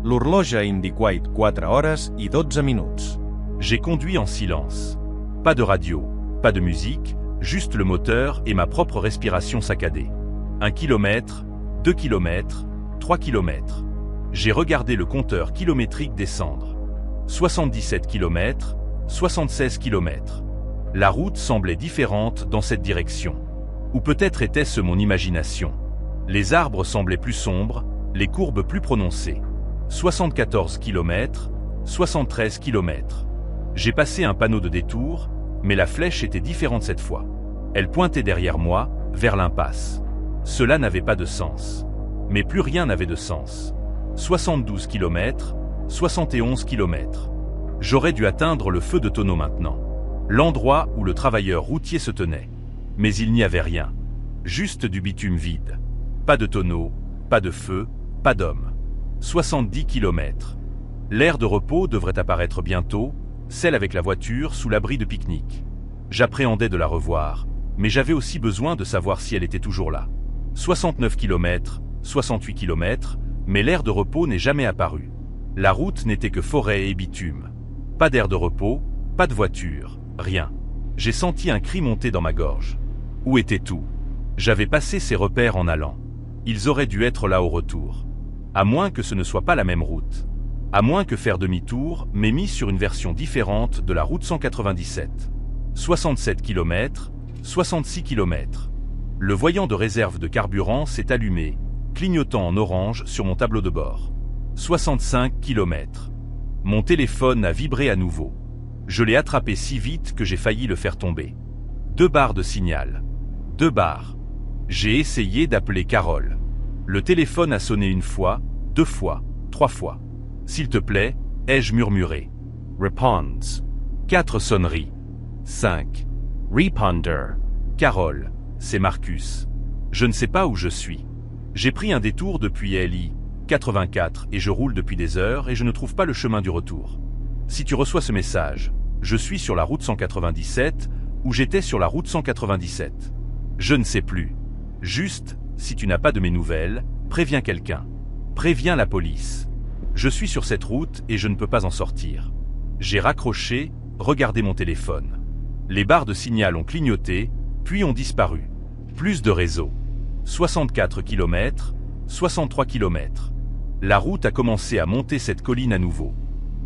L'horloge indiquait 4 hores i 12 minuts. J'ai conduit en silence. Pas de radio, pas de musique, juste le moteur et ma propre respiration saccadée. 1 kilomètre, 2 km, 3 km. J'ai regardé le compteur kilométrique descendre. 77 km, 76 km. La route semblait différente dans cette direction. Ou peut-être était-ce mon imagination. Les arbres semblaient plus sombres, les courbes plus prononcées. 74 km, 73 km. J'ai passé un panneau de détour, mais la flèche était différente cette fois. Elle pointait derrière moi, vers l'impasse. Cela n'avait pas de sens. Mais plus rien n'avait de sens. 72 km, 71 km. J'aurais dû atteindre le feu de tonneau maintenant. L'endroit où le travailleur routier se tenait. Mais il n'y avait rien. Juste du bitume vide. Pas de tonneau, pas de feu, pas d'homme. 70 km. L'aire de repos devrait apparaître bientôt, celle avec la voiture sous l'abri de pique-nique. J'appréhendais de la revoir, mais j'avais aussi besoin de savoir si elle était toujours là. 69 km, 68 km, mais l'aire de repos n'est jamais apparue. La route n'était que forêt et bitume. Pas d'aire de repos, pas de voiture, rien. J'ai senti un cri monter dans ma gorge. Où était tout? J'avais passé ces repères en allant. Ils auraient dû être là au retour. À moins que ce ne soit pas la même route. À moins que faire demi-tour m'ait mis sur une version différente de la route 197. 67 km, 66 km. Le voyant de réserve de carburant s'est allumé, clignotant en orange sur mon tableau de bord. 65 km. Mon téléphone a vibré à nouveau. Je l'ai attrapé si vite que j'ai failli le faire tomber. 2 barres de signal. 2 barres. J'ai essayé d'appeler Carole. Le téléphone a sonné 1 fois, 2 fois, 3 fois. S'il te plaît, ai-je murmuré. Response. 4 sonneries. 5. Reponder. Carole, c'est Marcus. Je ne sais pas où je suis. J'ai pris un détour depuis LI 84 et je roule depuis des heures et je ne trouve pas le chemin du retour. Si tu reçois ce message, je suis sur la route 197 ou j'étais sur la route 197. Je ne sais plus. Juste, si tu n'as pas de mes nouvelles, préviens quelqu'un. Préviens la police. Je suis sur cette route et je ne peux pas en sortir. J'ai raccroché, regardé mon téléphone. Les barres de signal ont clignoté, puis ont disparu. Plus de réseau. 64 km, 63 km. La route a commencé à monter cette colline à nouveau.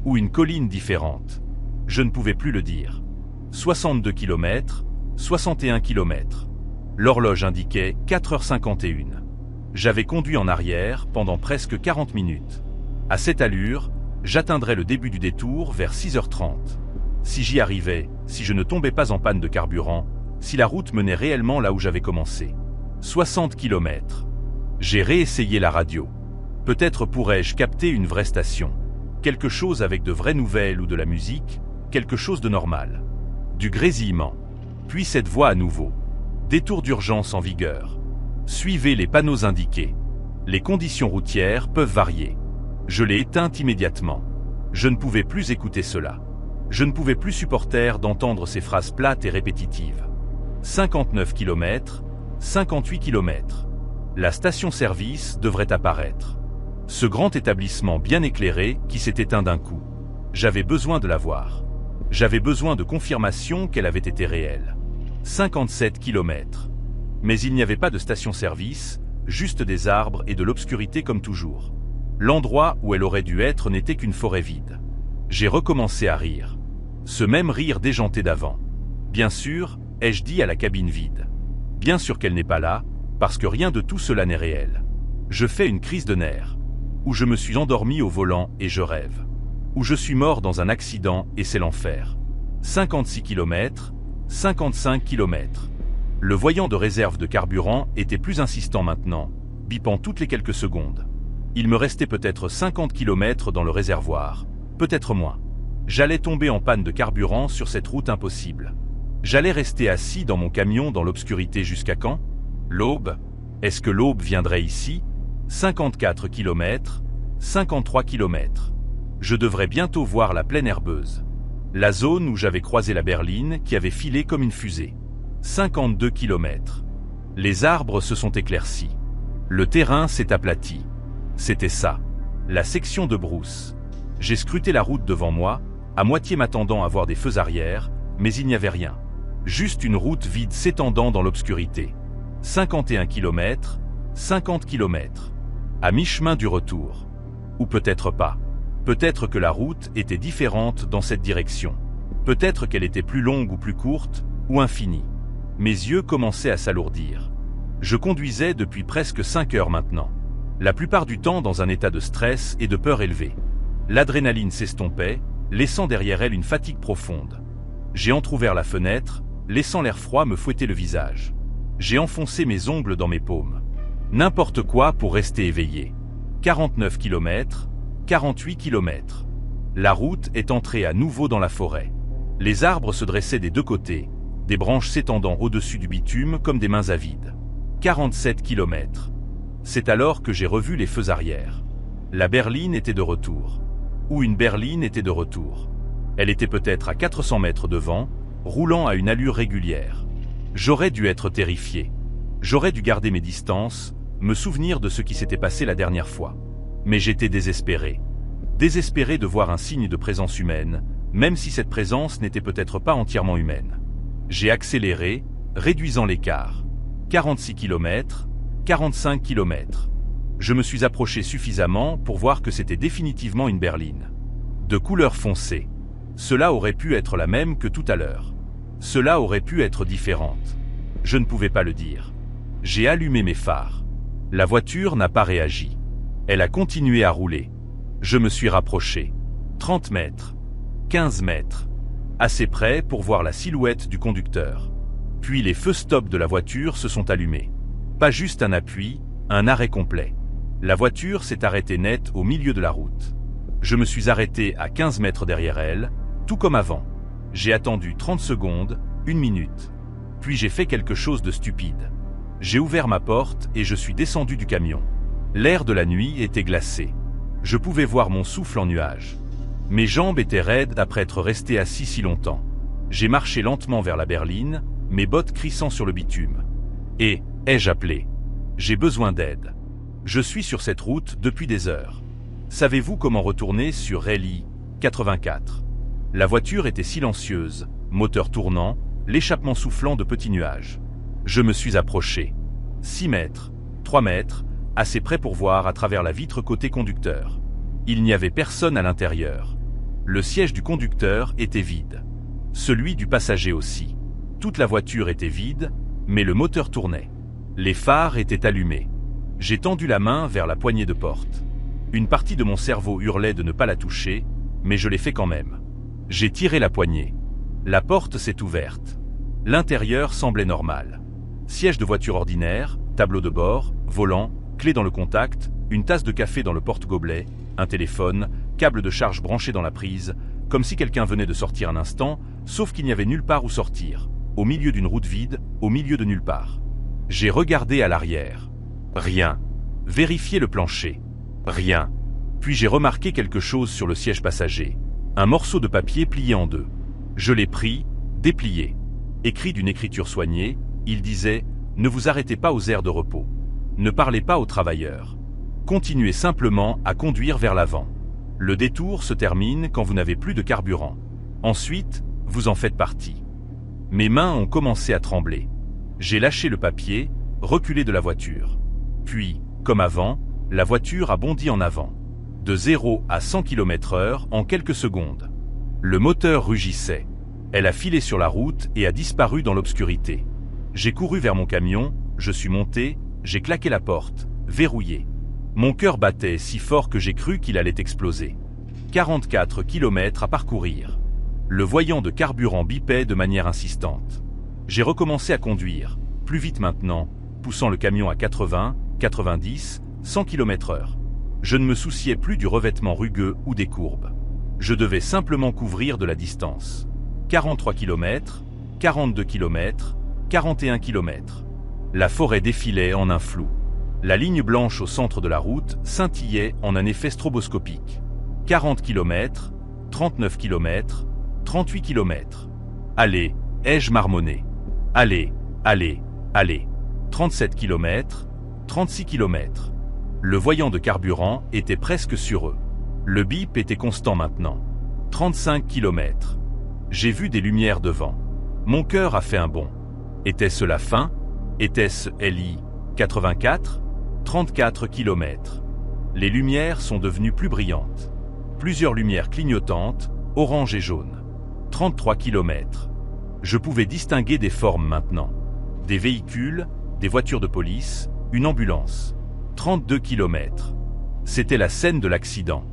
Ou une colline différente. Je ne pouvais plus le dire. 62 km, 61 km. L'horloge indiquait 4h51. J'avais conduit en arrière pendant presque 40 minutes. À cette allure, j'atteindrais le début du détour vers 6h30. Si j'y arrivais, si je ne tombais pas en panne de carburant, si la route menait réellement là où j'avais commencé. 60 km. J'ai réessayé la radio. Peut-être pourrais-je capter une vraie station. Quelque chose avec de vraies nouvelles ou de la musique, quelque chose de normal. Du grésillement. Puis cette voix à nouveau. Détour d'urgence en vigueur. Suivez les panneaux indiqués. Les conditions routières peuvent varier. Je l'ai éteinte immédiatement. Je ne pouvais plus écouter cela. Je ne pouvais plus supporter d'entendre ces phrases plates et répétitives. 59 km, 58 km. La station-service devrait apparaître. Ce grand établissement bien éclairé qui s'est éteint d'un coup. J'avais besoin de la voir. J'avais besoin de confirmation qu'elle avait été réelle. 57 km. Mais il n'y avait pas de station-service, juste des arbres et de l'obscurité comme toujours. L'endroit où elle aurait dû être n'était qu'une forêt vide. J'ai recommencé à rire. Ce même rire déjanté d'avant. Bien sûr, ai-je dit à la cabine vide. Bien sûr qu'elle n'est pas là, parce que rien de tout cela n'est réel. Je fais une crise de nerfs. Où je me suis endormi au volant et je rêve. Où je suis mort dans un accident et c'est l'enfer. 56 km, 55 km. Le voyant de réserve de carburant était plus insistant maintenant, bipant toutes les quelques secondes. Il me restait peut-être 50 km dans le réservoir, peut-être moins. J'allais tomber en panne de carburant sur cette route impossible. J'allais rester assis dans mon camion dans l'obscurité jusqu'à quand? L'aube? Est-ce que l'aube viendrait ici? 54 km, 53 km. Je devrais bientôt voir la plaine herbeuse. La zone où j'avais croisé la berline qui avait filé comme une fusée. 52 km. Les arbres se sont éclaircis. Le terrain s'est aplati. C'était ça, la section de brousse. J'ai scruté la route devant moi, à moitié m'attendant à voir des feux arrière, mais il n'y avait rien. Juste une route vide s'étendant dans l'obscurité. 51 km, 50 km. À mi-chemin du retour. Ou peut-être pas. Peut-être que la route était différente dans cette direction. Peut-être qu'elle était plus longue ou plus courte, ou infinie. Mes yeux commençaient à s'alourdir. Je conduisais depuis presque 5 heures maintenant. La plupart du temps dans un état de stress et de peur élevée. L'adrénaline s'estompait, laissant derrière elle une fatigue profonde. J'ai entrouvert la fenêtre, laissant l'air froid me fouetter le visage. J'ai enfoncé mes ongles dans mes paumes. N'importe quoi pour rester éveillé. 49 km, 48 km. La route est entrée à nouveau dans la forêt. Les arbres se dressaient des deux côtés, des branches s'étendant au-dessus du bitume comme des mains avides. 47 km. C'est alors que j'ai revu les feux arrière. La berline était de retour. Ou une berline était de retour. Elle était peut-être à 400 mètres devant, roulant à une allure régulière. J'aurais dû être terrifié. J'aurais dû garder mes distances, me souvenir de ce qui s'était passé la dernière fois. Mais j'étais désespéré. Désespéré de voir un signe de présence humaine, même si cette présence n'était peut-être pas entièrement humaine. J'ai accéléré, réduisant l'écart. 46 km, 45 km. Je me suis approché suffisamment pour voir que c'était définitivement une berline. De couleur foncée. Cela aurait pu être la même que tout à l'heure. Cela aurait pu être différente. Je ne pouvais pas le dire. J'ai allumé mes phares. La voiture n'a pas réagi. Elle a continué à rouler. Je me suis rapproché. 30 mètres. 15 mètres. Assez près pour voir la silhouette du conducteur. Puis les feux stop de la voiture se sont allumés. Pas juste un appui, un arrêt complet. La voiture s'est arrêtée net au milieu de la route. Je me suis arrêté à 15 mètres derrière elle, tout comme avant. J'ai attendu 30 secondes, 1 minute. Puis j'ai fait quelque chose de stupide. J'ai ouvert ma porte et je suis descendu du camion. L'air de la nuit était glacé. Je pouvais voir mon souffle en nuage. Mes jambes étaient raides après être resté assis si longtemps. J'ai marché lentement vers la berline, mes bottes crissant sur le bitume. Et, ai-je appelé? J'ai besoin d'aide. Je suis sur cette route depuis des heures. Savez-vous comment retourner sur Rally 84? La voiture était silencieuse, moteur tournant, l'échappement soufflant de petits nuages. Je me suis approché. 6 mètres, 3 mètres, assez près pour voir à travers la vitre côté conducteur. Il n'y avait personne à l'intérieur. Le siège du conducteur était vide. Celui du passager aussi. Toute la voiture était vide, mais le moteur tournait. Les phares étaient allumés. J'ai tendu la main vers la poignée de porte. Une partie de mon cerveau hurlait de ne pas la toucher, mais je l'ai fait quand même. J'ai tiré la poignée. La porte s'est ouverte. L'intérieur semblait normal. Siège de voiture ordinaire, tableau de bord, volant, clé dans le contact, une tasse de café dans le porte-gobelet, un téléphone, câble de charge branché dans la prise, comme si quelqu'un venait de sortir un instant, sauf qu'il n'y avait nulle part où sortir, au milieu d'une route vide, au milieu de nulle part. J'ai regardé à l'arrière. Rien. Vérifié le plancher. Rien. Puis j'ai remarqué quelque chose sur le siège passager. Un morceau de papier plié en deux. Je l'ai pris, déplié. Écrit d'une écriture soignée, il disait « Ne vous arrêtez pas aux aires de repos. Ne parlez pas aux travailleurs. Continuez simplement à conduire vers l'avant. Le détour se termine quand vous n'avez plus de carburant. Ensuite, vous en faites partie. » Mes mains ont commencé à trembler. J'ai lâché le papier, reculé de la voiture. Puis, comme avant, la voiture a bondi en avant. De 0 à 100 km/h en quelques secondes. Le moteur rugissait. Elle a filé sur la route et a disparu dans l'obscurité. J'ai couru vers mon camion, je suis monté, j'ai claqué la porte, verrouillé. Mon cœur battait si fort que j'ai cru qu'il allait exploser. 44 km à parcourir. Le voyant de carburant bipait de manière insistante. J'ai recommencé à conduire, plus vite maintenant, poussant le camion à 80, 90, 100 km/h. Je ne me souciais plus du revêtement rugueux ou des courbes. Je devais simplement couvrir de la distance. 43 km, 42 km, 41 km. La forêt défilait en un flou. La ligne blanche au centre de la route scintillait en un effet stroboscopique. 40 km, 39 km, 38 km. Allez, ai-je marmonné. Allez, allez, allez. 37 km, 36 km. Le voyant de carburant était presque sur eux. Le bip était constant maintenant. 35 km. J'ai vu des lumières devant. Mon cœur a fait un bond. Était-ce la fin? Était-ce LI 84? 34 km. Les lumières sont devenues plus brillantes. Plusieurs lumières clignotantes, orange et jaune. 33 km. Je pouvais distinguer des formes maintenant. Des véhicules, des voitures de police, une ambulance. 32 km. C'était la scène de l'accident.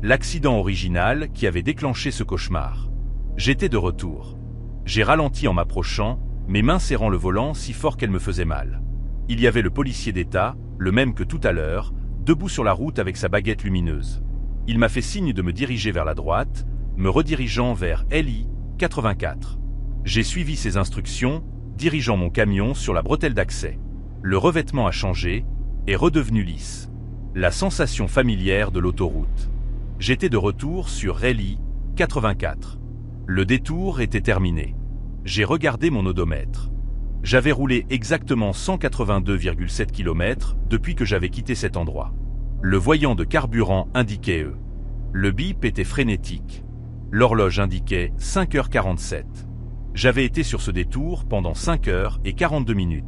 L'accident original qui avait déclenché ce cauchemar. J'étais de retour. J'ai ralenti en m'approchant, mes mains serrant le volant si fort qu'elles me faisaient mal. Il y avait le policier d'État, le même que tout à l'heure, debout sur la route avec sa baguette lumineuse. Il m'a fait signe de me diriger vers la droite, me redirigeant vers LI 84. J'ai suivi ses instructions, dirigeant mon camion sur la bretelle d'accès. Le revêtement a changé, est redevenu lisse. La sensation familière de l'autoroute. J'étais de retour sur LI 84. Le détour était terminé. J'ai regardé mon odomètre. J'avais roulé exactement 182,7 km depuis que j'avais quitté cet endroit. Le voyant de carburant indiquait E. Le bip était frénétique. L'horloge indiquait 5h47. J'avais été sur ce détour pendant 5h42.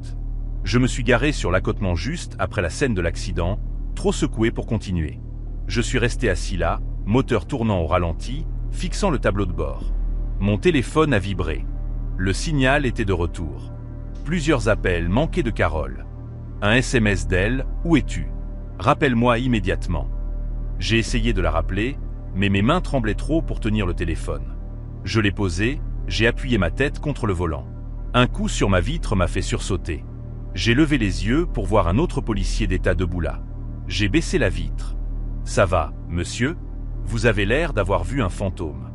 Je me suis garé sur l'accotement juste après la scène de l'accident, trop secoué pour continuer. Je suis resté assis là, moteur tournant au ralenti, fixant le tableau de bord. Mon téléphone a vibré. Le signal était de retour. Plusieurs appels manquaient de Carole. Un SMS d'elle, où es-tu? Rappelle-moi immédiatement. J'ai essayé de la rappeler, mais mes mains tremblaient trop pour tenir le téléphone. Je l'ai posé, j'ai appuyé ma tête contre le volant. Un coup sur ma vitre m'a fait sursauter. J'ai levé les yeux pour voir un autre policier d'état debout là. J'ai baissé la vitre. Ça va, monsieur? Vous avez l'air d'avoir vu un fantôme.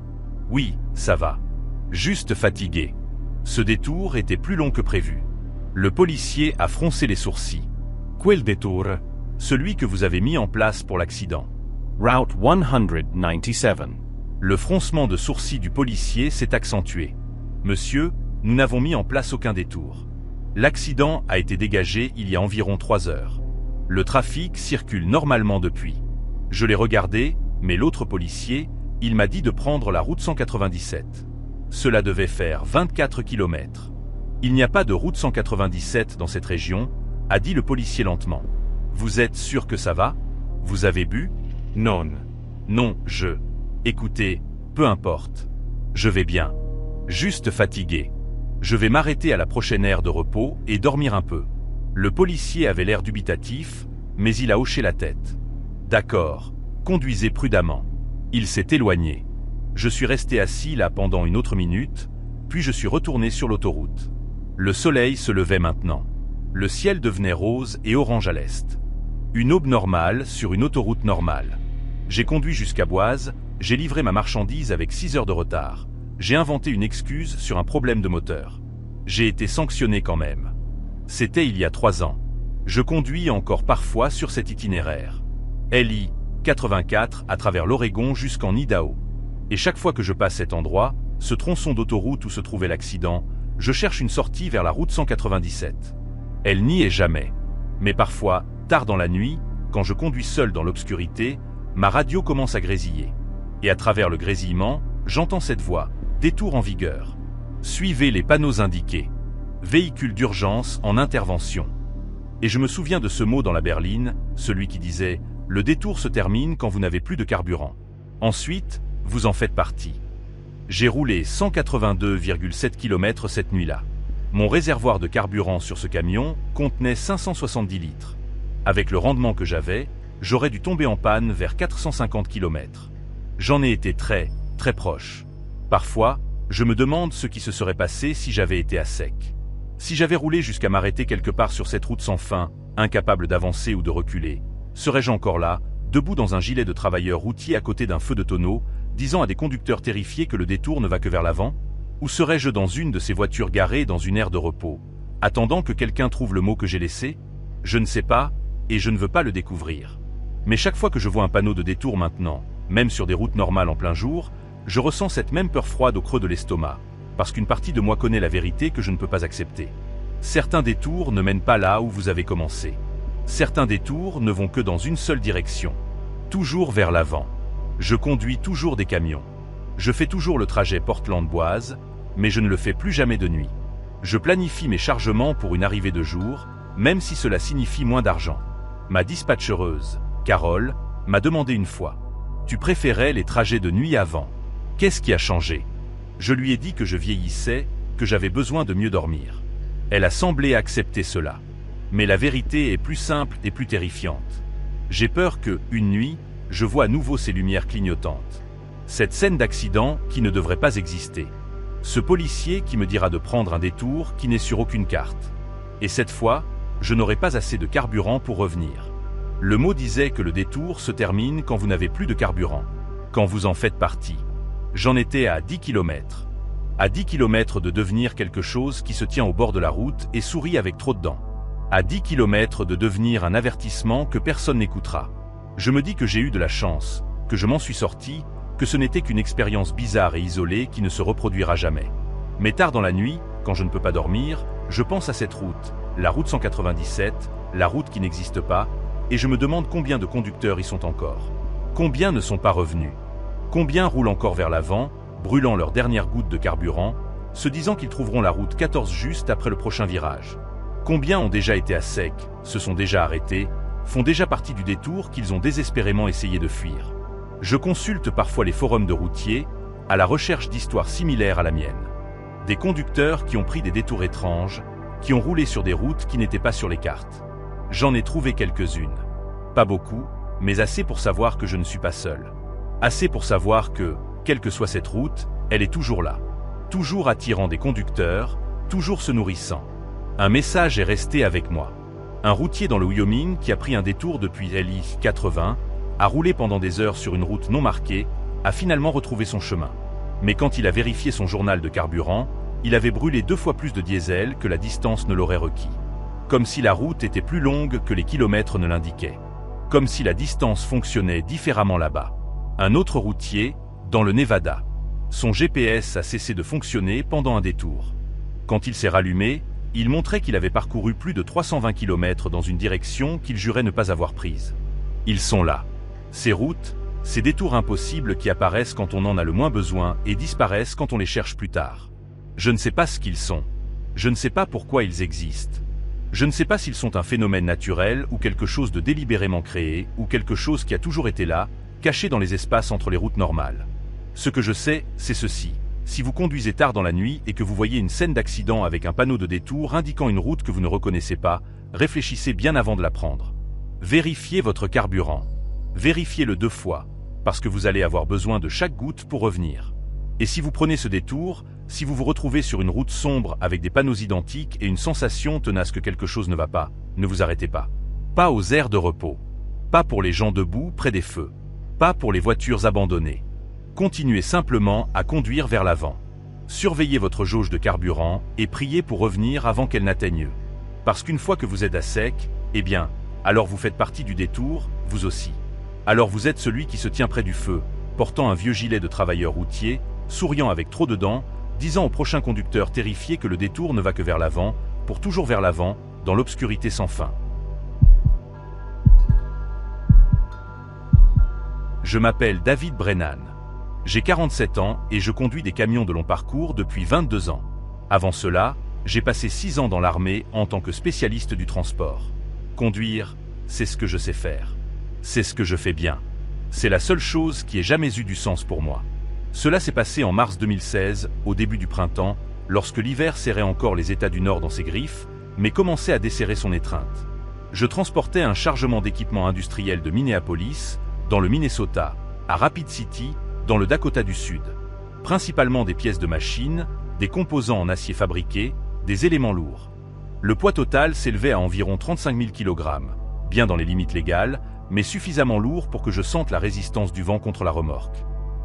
Oui, ça va. Juste fatigué. Ce détour était plus long que prévu. Le policier a froncé les sourcils. Quel détour? Celui que vous avez mis en place pour l'accident. Route 197. Le froncement de sourcils du policier s'est accentué. Monsieur, nous n'avons mis en place aucun détour. L'accident a été dégagé il y a environ 3 heures. Le trafic circule normalement depuis. Je l'ai regardé, mais l'autre policier, il m'a dit de prendre la route 197. Cela devait faire 24 km. Il n'y a pas de route 197 dans cette région, a dit le policier lentement. Vous êtes sûr que ça va? Vous avez bu? Non. Non, Écoutez, peu importe. Je vais bien. Juste fatigué. Je vais m'arrêter à la prochaine aire de repos et dormir un peu. Le policier avait l'air dubitatif, mais il a hoché la tête. D'accord, conduisez prudemment. Il s'est éloigné. Je suis resté assis là pendant une autre minute, puis je suis retourné sur l'autoroute. Le soleil se levait maintenant. Le ciel devenait rose et orange à l'est. Une aube normale sur une autoroute normale. J'ai conduit jusqu'à Boise, j'ai livré ma marchandise avec 6 heures de retard. J'ai inventé une excuse sur un problème de moteur. J'ai été sanctionné quand même. C'était il y a 3 ans. Je conduis encore parfois sur cet itinéraire. LI 84 à travers l'Oregon jusqu'en Idaho. Et chaque fois que je passe cet endroit, ce tronçon d'autoroute où se trouvait l'accident, je cherche une sortie vers la route 197. Elle n'y est jamais. Mais parfois, tard dans la nuit, quand je conduis seul dans l'obscurité, ma radio commence à grésiller. Et à travers le grésillement, j'entends cette voix, détour en vigueur. Suivez les panneaux indiqués. Véhicule d'urgence en intervention. Et je me souviens de ce mot dans la berline, celui qui disait « Le détour se termine quand vous n'avez plus de carburant. Ensuite, vous en faites partie. » J'ai roulé 182,7 km cette nuit-là. Mon réservoir de carburant sur ce camion contenait 570 litres. Avec le rendement que j'avais, j'aurais dû tomber en panne vers 450 km. J'en ai été très proche. Parfois, je me demande ce qui se serait passé si j'avais été à sec. Si j'avais roulé jusqu'à m'arrêter quelque part sur cette route sans fin, incapable d'avancer ou de reculer, serais-je encore là, debout dans un gilet de travailleur routier à côté d'un feu de tonneau, disant à des conducteurs terrifiés que le détour ne va que vers l'avant? Ou serais-je dans une de ces voitures garées dans une aire de repos, attendant que quelqu'un trouve le mot que j'ai laissé? Je ne sais pas, et je ne veux pas le découvrir. Mais chaque fois que je vois un panneau de détour maintenant, même sur des routes normales en plein jour, je ressens cette même peur froide au creux de l'estomac, parce qu'une partie de moi connaît la vérité que je ne peux pas accepter. Certains détours ne mènent pas là où vous avez commencé. Certains détours ne vont que dans une seule direction. Toujours vers l'avant. Je conduis toujours des camions. Je fais toujours le trajet Portland-Boise, mais je ne le fais plus jamais de nuit. Je planifie mes chargements pour une arrivée de jour, même si cela signifie moins d'argent. Ma dispatchereuse, Carole, m'a demandé une fois. Tu préférais les trajets de nuit avant. Qu'est-ce qui a changé? Je lui ai dit que je vieillissais, que j'avais besoin de mieux dormir. Elle a semblé accepter cela. Mais la vérité est plus simple et plus terrifiante. J'ai peur que, une nuit, je vois à nouveau ces lumières clignotantes. Cette scène d'accident qui ne devrait pas exister. Ce policier qui me dira de prendre un détour qui n'est sur aucune carte. Et cette fois, je n'aurai pas assez de carburant pour revenir. Le mot disait que le détour se termine quand vous n'avez plus de carburant, quand vous en faites partie. J'en étais à 10 km. À 10 km de devenir quelque chose qui se tient au bord de la route et sourit avec trop de dents. À 10 km de devenir un avertissement que personne n'écoutera. Je me dis que j'ai eu de la chance, que je m'en suis sorti, que ce n'était qu'une expérience bizarre et isolée qui ne se reproduira jamais. Mais tard dans la nuit, quand je ne peux pas dormir, je pense à cette route, la route 197, la route qui n'existe pas, et je me demande combien de conducteurs y sont encore. Combien ne sont pas revenus? Combien roulent encore vers l'avant, brûlant leur dernière goutte de carburant, se disant qu'ils trouveront la route 14 juste après le prochain virage? Combien ont déjà été à sec, se sont déjà arrêtés, font déjà partie du détour qu'ils ont désespérément essayé de fuir? Je consulte parfois les forums de routiers, à la recherche d'histoires similaires à la mienne. Des conducteurs qui ont pris des détours étranges, qui ont roulé sur des routes qui n'étaient pas sur les cartes. J'en ai trouvé quelques-unes. Pas beaucoup, mais assez pour savoir que je ne suis pas seul. Assez pour savoir que, quelle que soit cette route, elle est toujours là. Toujours attirant des conducteurs, toujours se nourrissant. Un message est resté avec moi. Un routier dans le Wyoming qui a pris un détour depuis LI 80, a roulé pendant des heures sur une route non marquée, a finalement retrouvé son chemin. Mais quand il a vérifié son journal de carburant, il avait brûlé 2 fois plus de diesel que la distance ne l'aurait requis. Comme si la route était plus longue que les kilomètres ne l'indiquaient. Comme si la distance fonctionnait différemment là-bas. Un autre routier, dans le Nevada. Son GPS a cessé de fonctionner pendant un détour. Quand il s'est rallumé, il montrait qu'il avait parcouru plus de 320 km dans une direction qu'il jurait ne pas avoir prise. Ils sont là. Ces routes, ces détours impossibles qui apparaissent quand on en a le moins besoin et disparaissent quand on les cherche plus tard. Je ne sais pas ce qu'ils sont. Je ne sais pas pourquoi ils existent. Je ne sais pas s'ils sont un phénomène naturel ou quelque chose de délibérément créé ou quelque chose qui a toujours été là, caché dans les espaces entre les routes normales. Ce que je sais, c'est ceci. Si vous conduisez tard dans la nuit et que vous voyez une scène d'accident avec un panneau de détour indiquant une route que vous ne reconnaissez pas, réfléchissez bien avant de la prendre. Vérifiez votre carburant. Vérifiez-le 2 fois, parce que vous allez avoir besoin de chaque goutte pour revenir. Et si vous prenez ce détour, si vous vous retrouvez sur une route sombre avec des panneaux identiques et une sensation tenace que quelque chose ne va pas, ne vous arrêtez pas. Pas aux aires de repos. Pas pour les gens debout près des feux. Pas pour les voitures abandonnées. Continuez simplement à conduire vers l'avant. Surveillez votre jauge de carburant et priez pour revenir avant qu'elle n'atteigne. Parce qu'une fois que vous êtes à sec, eh bien, alors vous faites partie du détour, vous aussi. Alors vous êtes celui qui se tient près du feu, portant un vieux gilet de travailleur routier, souriant avec trop de dents, disant au prochain conducteur terrifié que le détour ne va que vers l'avant, pour toujours vers l'avant, dans l'obscurité sans fin. Je m'appelle David Brennan. J'ai 47 ans et je conduis des camions de long parcours depuis 22 ans. Avant cela, j'ai passé 6 ans dans l'armée en tant que spécialiste du transport. Conduire, c'est ce que je sais faire. C'est ce que je fais bien. C'est la seule chose qui ait jamais eu du sens pour moi. Cela s'est passé en mars 2016, au début du printemps, lorsque l'hiver serrait encore les États du Nord dans ses griffes, mais commençait à desserrer son étreinte. Je transportais un chargement d'équipements industriels de Minneapolis, dans le Minnesota, à Rapid City, dans le Dakota du Sud. Principalement des pièces de machines, des composants en acier fabriqué, des éléments lourds. Le poids total s'élevait à environ 35 000 kg, bien dans les limites légales, mais suffisamment lourd pour que je sente la résistance du vent contre la remorque.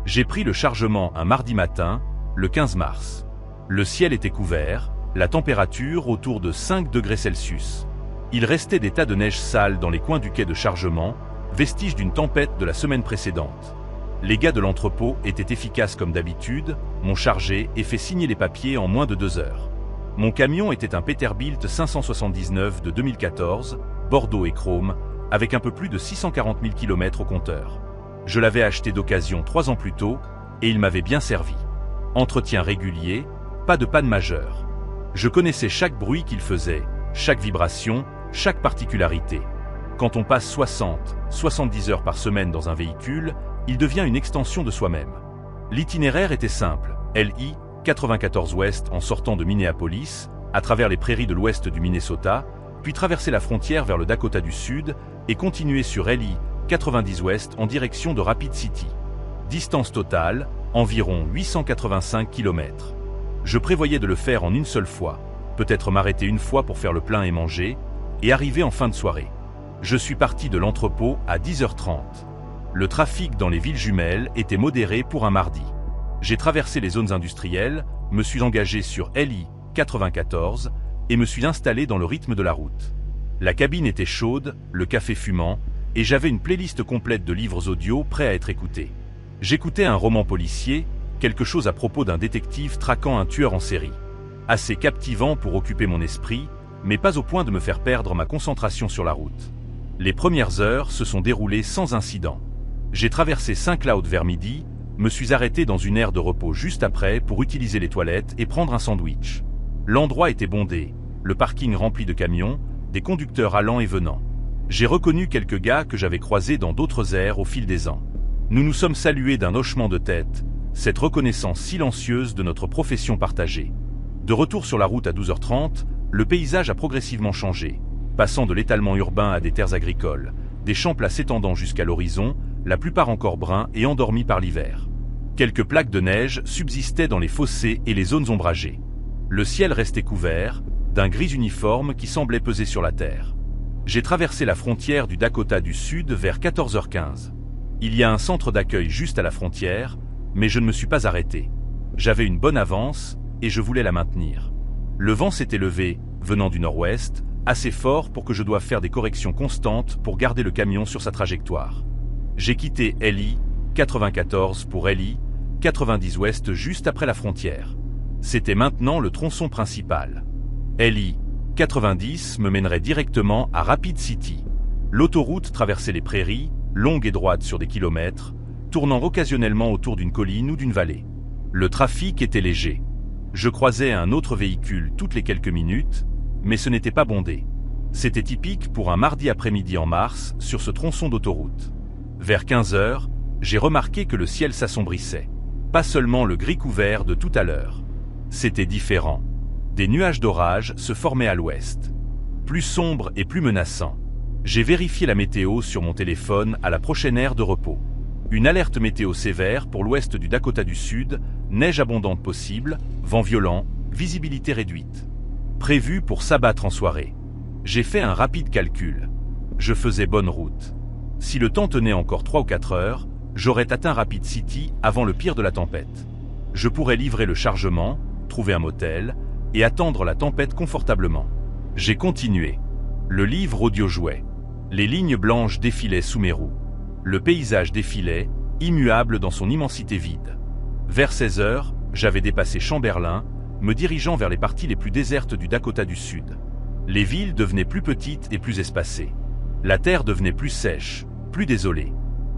J'ai pris le chargement un mardi matin, le 15 mars. Le ciel était couvert, la température autour de 5 degrés Celsius. Il restait des tas de neige sale dans les coins du quai de chargement, vestige d'une tempête de la semaine précédente. Les gars de l'entrepôt étaient efficaces comme d'habitude, m'ont chargé et fait signer les papiers en moins de 2 heures. Mon camion était un Peterbilt 579 de 2014, Bordeaux et chrome, avec un peu plus de 640 000 km au compteur. Je l'avais acheté d'occasion 3 ans plus tôt, et il m'avait bien servi. Entretien régulier, pas de panne majeure. Je connaissais chaque bruit qu'il faisait, chaque vibration, chaque particularité. Quand on passe 70 heures par semaine dans un véhicule, il devient une extension de soi-même. L'itinéraire était simple, LI 94 Ouest en sortant de Minneapolis, à travers les prairies de l'ouest du Minnesota, puis traverser la frontière vers le Dakota du Sud et continuer sur LI 90 Ouest en direction de Rapid City. Distance totale, environ 885 km. Je prévoyais de le faire en une seule fois, peut-être m'arrêter une fois pour faire le plein et manger, et arriver en fin de soirée. Je suis parti de l'entrepôt à 10h30. Le trafic dans les villes jumelles était modéré pour un mardi. J'ai traversé les zones industrielles, me suis engagé sur LI 94 et me suis installé dans le rythme de la route. La cabine était chaude, le café fumant, et j'avais une playlist complète de livres audio prêts à être écoutés. J'écoutais un roman policier, quelque chose à propos d'un détective traquant un tueur en série. Assez captivant pour occuper mon esprit, mais pas au point de me faire perdre ma concentration sur la route. Les premières heures se sont déroulées sans incident. J'ai traversé Saint-Cloud vers midi, me suis arrêté dans une aire de repos juste après pour utiliser les toilettes et prendre un sandwich. L'endroit était bondé, le parking rempli de camions, des conducteurs allant et venant. J'ai reconnu quelques gars que j'avais croisés dans d'autres aires au fil des ans. Nous nous sommes salués d'un hochement de tête, cette reconnaissance silencieuse de notre profession partagée. De retour sur la route à 12h30, le paysage a progressivement changé, passant de l'étalement urbain à des terres agricoles, des champs plats s'étendant jusqu'à l'horizon, la plupart encore bruns et endormis par l'hiver. Quelques plaques de neige subsistaient dans les fossés et les zones ombragées. Le ciel restait couvert, d'un gris uniforme qui semblait peser sur la terre. J'ai traversé la frontière du Dakota du Sud vers 14h15. Il y a un centre d'accueil juste à la frontière, mais je ne me suis pas arrêté. J'avais une bonne avance, et je voulais la maintenir. Le vent s'était levé, venant du nord-ouest, assez fort pour que je doive faire des corrections constantes pour garder le camion sur sa trajectoire. J'ai quitté LI 94 pour LI 90 ouest juste après la frontière. C'était maintenant le tronçon principal. LI 90 me mènerait directement à Rapid City. L'autoroute traversait les prairies, longue et droite sur des kilomètres, tournant occasionnellement autour d'une colline ou d'une vallée. Le trafic était léger. Je croisais un autre véhicule toutes les quelques minutes, mais ce n'était pas bondé. C'était typique pour un mardi après-midi en mars sur ce tronçon d'autoroute. Vers 15h, j'ai remarqué que le ciel s'assombrissait. Pas seulement le gris couvert de tout à l'heure. C'était différent. Des nuages d'orage se formaient à l'ouest. Plus sombres et plus menaçants. J'ai vérifié la météo sur mon téléphone à la prochaine aire de repos. Une alerte météo sévère pour l'ouest du Dakota du Sud, neige abondante possible, vent violent, visibilité réduite. Prévu pour s'abattre en soirée. J'ai fait un rapide calcul. Je faisais bonne route. Si le temps tenait encore 3 ou 4 heures, j'aurais atteint Rapid City avant le pire de la tempête. Je pourrais livrer le chargement, trouver un motel, et attendre la tempête confortablement. J'ai continué. Le livre audio jouait. Les lignes blanches défilaient sous mes roues. Le paysage défilait, immuable dans son immensité vide. Vers 16h, j'avais dépassé Chamberlain, me dirigeant vers les parties les plus désertes du Dakota du Sud. Les villes devenaient plus petites et plus espacées. La terre devenait plus sèche, plus désolée.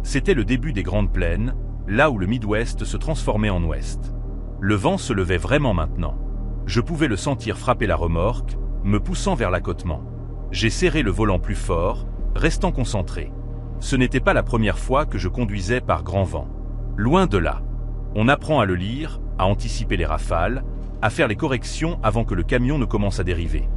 C'était le début des grandes plaines, là où le Midwest se transformait en ouest. Le vent se levait vraiment maintenant. Je pouvais le sentir frapper la remorque, me poussant vers l'accotement. J'ai serré le volant plus fort, restant concentré. Ce n'était pas la première fois que je conduisais par grand vent. Loin de là. On apprend à le lire, à anticiper les rafales, à faire les corrections avant que le camion ne commence à dériver.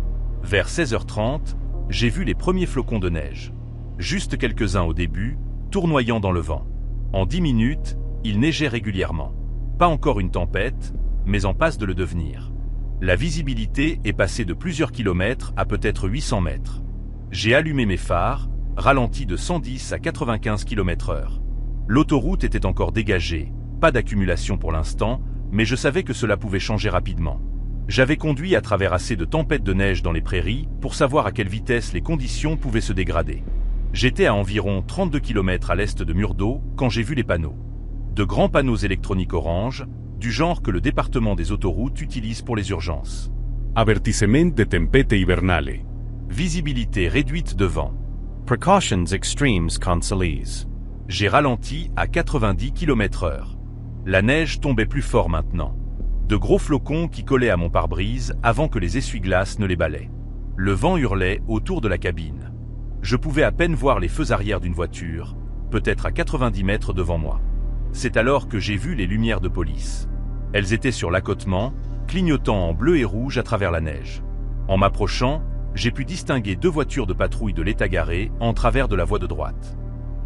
Vers 16h30, j'ai vu les premiers flocons de neige. Juste quelques-uns au début, tournoyant dans le vent. En 10 minutes, il neigeait régulièrement. Pas encore une tempête, mais en passe de le devenir. La visibilité est passée de plusieurs kilomètres à peut-être 800 mètres. J'ai allumé mes phares, ralenti de 110 à 95 km/h. L'autoroute était encore dégagée, pas d'accumulation pour l'instant, mais je savais que cela pouvait changer rapidement. J'avais conduit à travers assez de tempêtes de neige dans les prairies pour savoir à quelle vitesse les conditions pouvaient se dégrader. J'étais à environ 32 km à l'est de Murdo quand j'ai vu les panneaux. De grands panneaux électroniques orange, du genre que le département des autoroutes utilise pour les urgences. Avertissement de tempête hibernale. Visibilité réduite de vent. Precautions extremes consoles. J'ai ralenti à 90 km/h. La neige tombait plus fort maintenant. De gros flocons qui collaient à mon pare-brise avant que les essuie-glaces ne les balaient. Le vent hurlait autour de la cabine. Je pouvais à peine voir les feux arrière d'une voiture, peut-être à 90 mètres devant moi. C'est alors que j'ai vu les lumières de police. Elles étaient sur l'accotement, clignotant en bleu et rouge à travers la neige. En m'approchant, j'ai pu distinguer 2 voitures de patrouille de l'État garées en travers de la voie de droite.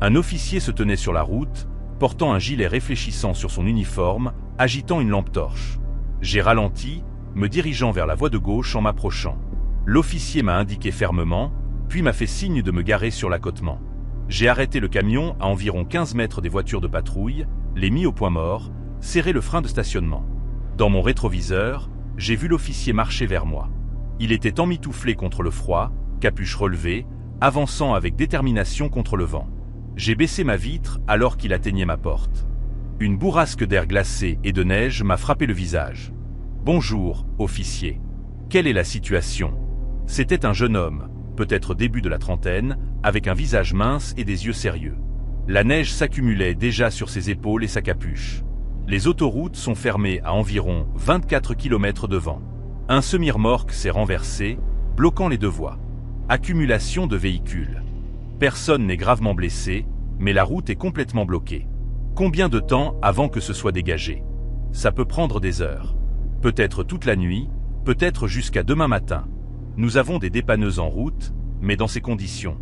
Un officier se tenait sur la route, portant un gilet réfléchissant sur son uniforme, agitant une lampe torche. J'ai ralenti, me dirigeant vers la voie de gauche en m'approchant. L'officier m'a indiqué fermement, puis m'a fait signe de me garer sur l'accotement. J'ai arrêté le camion à environ 15 mètres des voitures de patrouille, l'ai mis au point mort, serré le frein de stationnement. Dans mon rétroviseur, j'ai vu l'officier marcher vers moi. Il était emmitouflé contre le froid, capuche relevée, avançant avec détermination contre le vent. J'ai baissé ma vitre alors qu'il atteignait ma porte. Une bourrasque d'air glacé et de neige m'a frappé le visage. « Bonjour, officier. Quelle est la situation ?» C'était un jeune homme, peut-être début de la trentaine, avec un visage mince et des yeux sérieux. La neige s'accumulait déjà sur ses épaules et sa capuche. Les autoroutes sont fermées à environ 24 km de vent. Un semi-remorque s'est renversé, bloquant les deux voies. Accumulation de véhicules. Personne n'est gravement blessé, mais la route est complètement bloquée. Combien de temps avant que ce soit dégagé? Ça peut prendre des heures. Peut-être toute la nuit, peut-être jusqu'à demain matin. Nous avons des dépanneuses en route, mais dans ces conditions.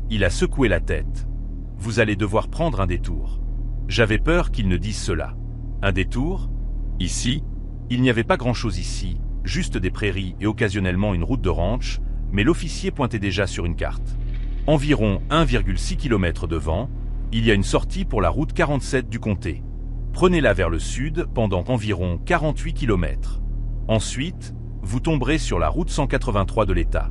Il a secoué la tête. Vous allez devoir prendre un détour. J'avais peur qu'il ne dise cela. Un détour? Ici? Il n'y avait pas grand-chose ici, juste des prairies et occasionnellement une route de ranch, mais l'officier pointait déjà sur une carte. Environ 1,6 km de vent, il y a une sortie pour la route 47 du comté. Prenez-la vers le sud pendant environ 48 km. Ensuite, vous tomberez sur la route 183 de l'État.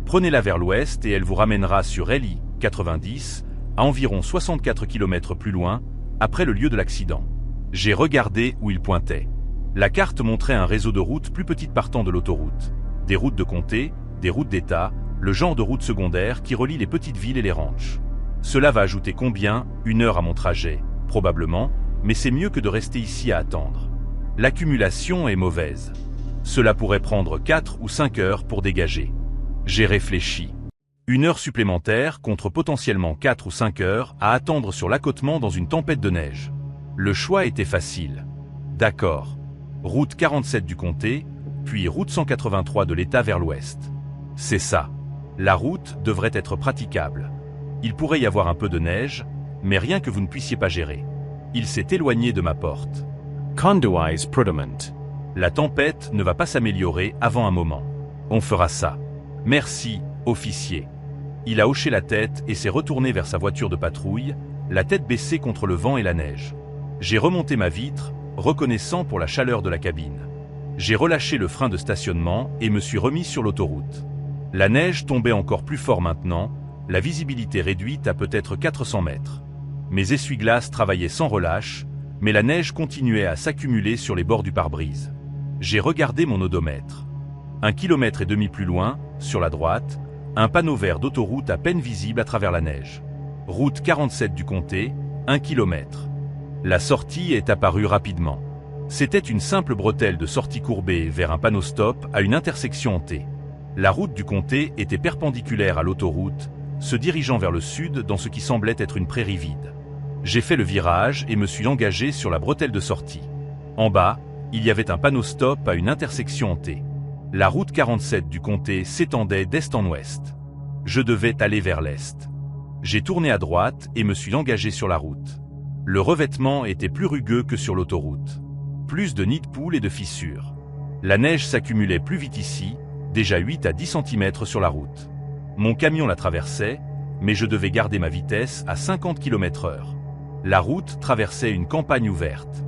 Prenez-la vers l'ouest et elle vous ramènera sur LI 90, à environ 64 km plus loin, après le lieu de l'accident. J'ai regardé où il pointait. La carte montrait un réseau de routes plus petites partant de l'autoroute. Des routes de comté, des routes d'État, le genre de routes secondaires qui relient les petites villes et les ranchs. Cela va ajouter combien? 1 heure à mon trajet, probablement, mais c'est mieux que de rester ici à attendre. L'accumulation est mauvaise. Cela pourrait prendre 4 ou 5 heures pour dégager. J'ai réfléchi. 1 heure supplémentaire contre potentiellement 4 ou 5 heures à attendre sur l'accotement dans une tempête de neige. Le choix était facile. D'accord. Route 47 du comté, puis route 183 de l'État vers l'ouest. C'est ça. La route devrait être praticable. Il pourrait y avoir un peu de neige, mais rien que vous ne puissiez pas gérer. Il s'est éloigné de ma porte. Conduise prudiment. La tempête ne va pas s'améliorer avant un moment. On fera ça. Merci, officier. Il a hoché la tête et s'est retourné vers sa voiture de patrouille, la tête baissée contre le vent et la neige. J'ai remonté ma vitre, reconnaissant pour la chaleur de la cabine. J'ai relâché le frein de stationnement et me suis remis sur l'autoroute. La neige tombait encore plus fort maintenant, la visibilité réduite à peut-être 400 mètres. Mes essuie-glaces travaillaient sans relâche, mais la neige continuait à s'accumuler sur les bords du pare-brise. J'ai regardé mon odomètre. 1,5 km plus loin, sur la droite, un panneau vert d'autoroute à peine visible à travers la neige. Route 47 du comté, 1 km. La sortie est apparue rapidement. C'était une simple bretelle de sortie courbée vers un panneau stop à une intersection en T. La route du comté était perpendiculaire à l'autoroute, se dirigeant vers le sud dans ce qui semblait être une prairie vide. J'ai fait le virage et me suis engagé sur la bretelle de sortie. En bas, il y avait un panneau stop à une intersection en T. La route 47 du comté s'étendait d'est en ouest. Je devais aller vers l'est. J'ai tourné à droite et me suis engagé sur la route. Le revêtement était plus rugueux que sur l'autoroute. Plus de nids de poules et de fissures. La neige s'accumulait plus vite ici, déjà 8 à 10 cm sur la route. Mon camion la traversait, mais je devais garder ma vitesse à 50 km/h. La route traversait une campagne ouverte.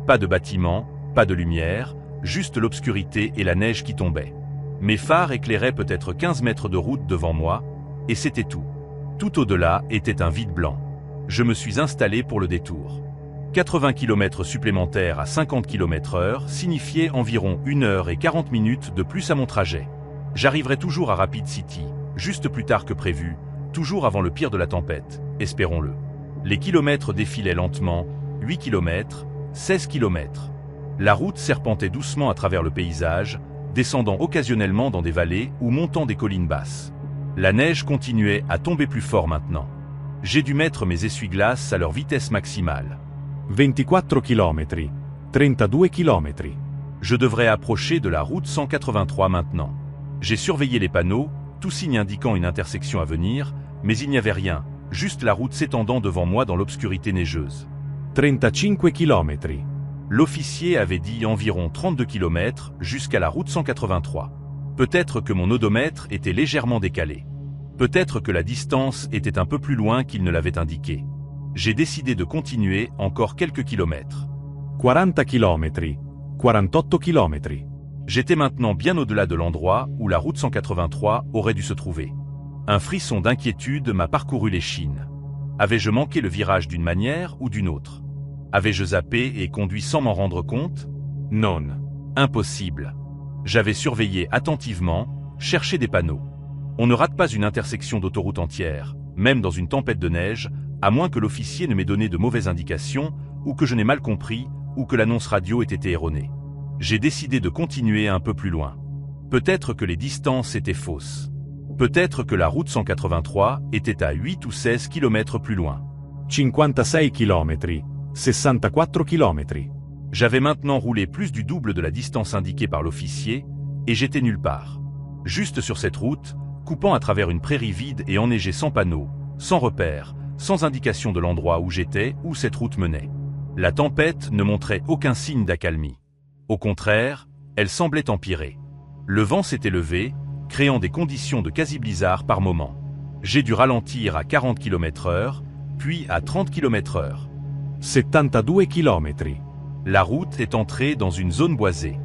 Pas de bâtiments, pas de lumière, juste l'obscurité et la neige qui tombait. Mes phares éclairaient peut-être 15 mètres de route devant moi, et c'était tout. Tout au-delà était un vide blanc. Je me suis installé pour le détour. 80 km supplémentaires à 50 km/h signifiaient environ 1 heure et 40 minutes de plus à mon trajet. J'arriverai toujours à Rapid City, juste plus tard que prévu, toujours avant le pire de la tempête, espérons-le. Les kilomètres défilaient lentement, 8 km, 16 km. La route serpentait doucement à travers le paysage, descendant occasionnellement dans des vallées ou montant des collines basses. La neige continuait à tomber plus fort maintenant. J'ai dû mettre mes essuie-glaces à leur vitesse maximale. 24 km. 32 km. Je devrais approcher de la route 183 maintenant. J'ai surveillé les panneaux, tout signe indiquant une intersection à venir, mais il n'y avait rien, juste la route s'étendant devant moi dans l'obscurité neigeuse. 35 km. L'officier avait dit environ 32 km jusqu'à la route 183. Peut-être que mon odomètre était légèrement décalé. Peut-être que la distance était un peu plus loin qu'il ne l'avait indiqué. J'ai décidé de continuer encore quelques kilomètres. 40 km. 48 km. J'étais maintenant bien au-delà de l'endroit où la route 183 aurait dû se trouver. Un frisson d'inquiétude m'a parcouru l'échine. Avais-je manqué le virage d'une manière ou d'une autre? Avais-je zappé et conduit sans m'en rendre compte? Non. Impossible. J'avais surveillé attentivement, cherché des panneaux. On ne rate pas une intersection d'autoroute entière, même dans une tempête de neige, à moins que l'officier ne m'ait donné de mauvaises indications, ou que je n'ai mal compris, ou que l'annonce radio ait été erronée. J'ai décidé de continuer un peu plus loin. Peut-être que les distances étaient fausses. Peut-être que la route 183 était à 8 ou 16 km plus loin. 56 km. 64 km. J'avais maintenant roulé plus du double de la distance indiquée par l'officier, et j'étais nulle part. Juste sur cette route, coupant à travers une prairie vide et enneigée sans panneaux, sans repères, sans indication de l'endroit où j'étais, où cette route menait. La tempête ne montrait aucun signe d'accalmie. Au contraire, elle semblait empirer. Le vent s'était levé, créant des conditions de quasi-blizzard par moments. J'ai dû ralentir à 40 km/h, puis à 30 km/h. 72 km. La route est entrée dans une zone boisée.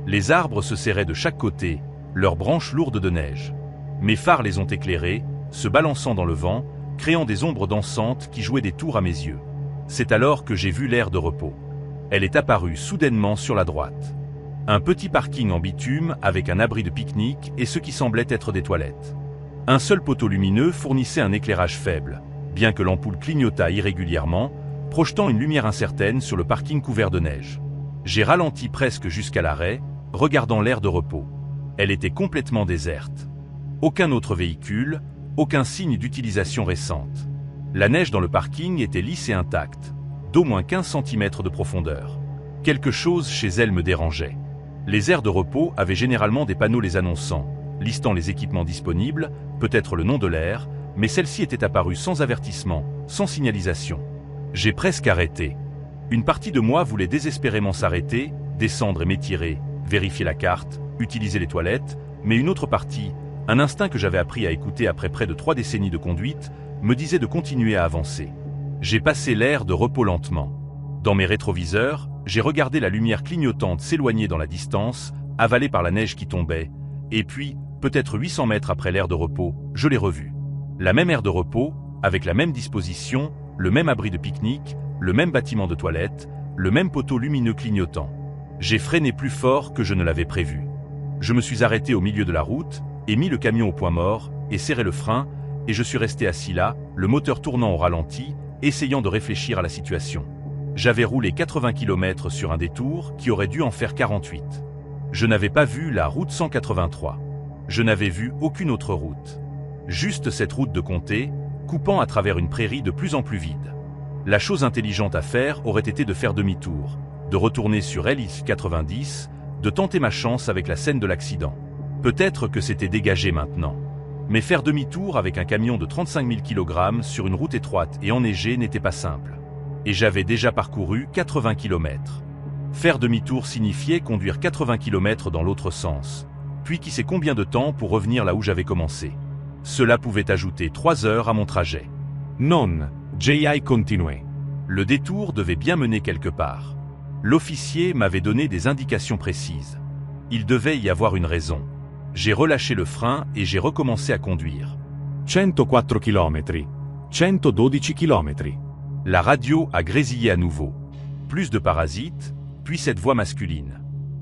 Les arbres se serraient de chaque côté, leurs branches lourdes de neige. Mes phares les ont éclairés, se balançant dans le vent, créant des ombres dansantes qui jouaient des tours à mes yeux. C'est alors que j'ai vu l'aire de repos. Elle est apparue soudainement sur la droite. Un petit parking en bitume avec un abri de pique-nique et ce qui semblait être des toilettes. Un seul poteau lumineux fournissait un éclairage faible, bien que l'ampoule clignotât irrégulièrement, projetant une lumière incertaine sur le parking couvert de neige. J'ai ralenti presque jusqu'à l'arrêt, regardant l'aire de repos. Elle était complètement déserte. Aucun autre véhicule, aucun signe d'utilisation récente. La neige dans le parking était lisse et intacte, d'au moins 15 cm de profondeur. Quelque chose chez elle me dérangeait. Les aires de repos avaient généralement des panneaux les annonçant, listant les équipements disponibles, peut-être le nom de l'aire, mais celle-ci était apparue sans avertissement, sans signalisation. J'ai presque arrêté. Une partie de moi voulait désespérément s'arrêter, descendre et m'étirer, vérifier la carte, utiliser les toilettes, mais une autre partie, un instinct que j'avais appris à écouter après près de 3 décennies de conduite, me disait de continuer à avancer. J'ai passé l'aire de repos lentement. Dans mes rétroviseurs, j'ai regardé la lumière clignotante s'éloigner dans la distance, avalée par la neige qui tombait, et puis, peut-être 800 mètres après l'aire de repos, je l'ai revue. La même aire de repos, avec la même disposition, le même abri de pique-nique, le même bâtiment de toilette, le même poteau lumineux clignotant. J'ai freiné plus fort que je ne l'avais prévu. Je me suis arrêté au milieu de la route, et mis le camion au point mort, et serré le frein, et je suis resté assis là, le moteur tournant au ralenti, essayant de réfléchir à la situation. J'avais roulé 80 km sur un détour qui aurait dû en faire 48. Je n'avais pas vu la route 183. Je n'avais vu aucune autre route. Juste cette route de comté, coupant à travers une prairie de plus en plus vide. La chose intelligente à faire aurait été de faire demi-tour, de retourner sur LX 90, de tenter ma chance avec la scène de l'accident. Peut-être que c'était dégagé maintenant. Mais faire demi-tour avec un camion de 35 000 kg sur une route étroite et enneigée n'était pas simple. Et j'avais déjà parcouru 80 km. Faire demi-tour signifiait conduire 80 km dans l'autre sens, puis qui sait combien de temps pour revenir là où j'avais commencé. Cela pouvait ajouter 3 heures à mon trajet. Non, J.I. continué. Le détour devait bien mener quelque part. L'officier m'avait donné des indications précises. Il devait y avoir une raison. J'ai relâché le frein et j'ai recommencé à conduire. 104 km. 112 km. La radio a grésillé à nouveau. Plus de parasites, puis cette voix masculine.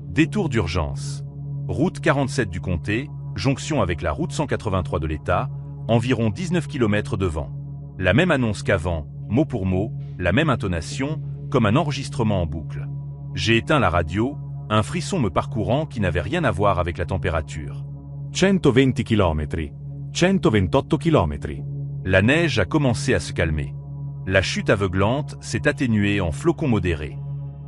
Détour d'urgence. Route 47 du comté, jonction avec la route 183 de l'État, environ 19 km de vent. La même annonce qu'avant, mot pour mot, la même intonation, comme un enregistrement en boucle. J'ai éteint la radio, un frisson me parcourant qui n'avait rien à voir avec la température. 120 km. 128 km. La neige a commencé à se calmer. La chute aveuglante s'est atténuée en flocons modérés.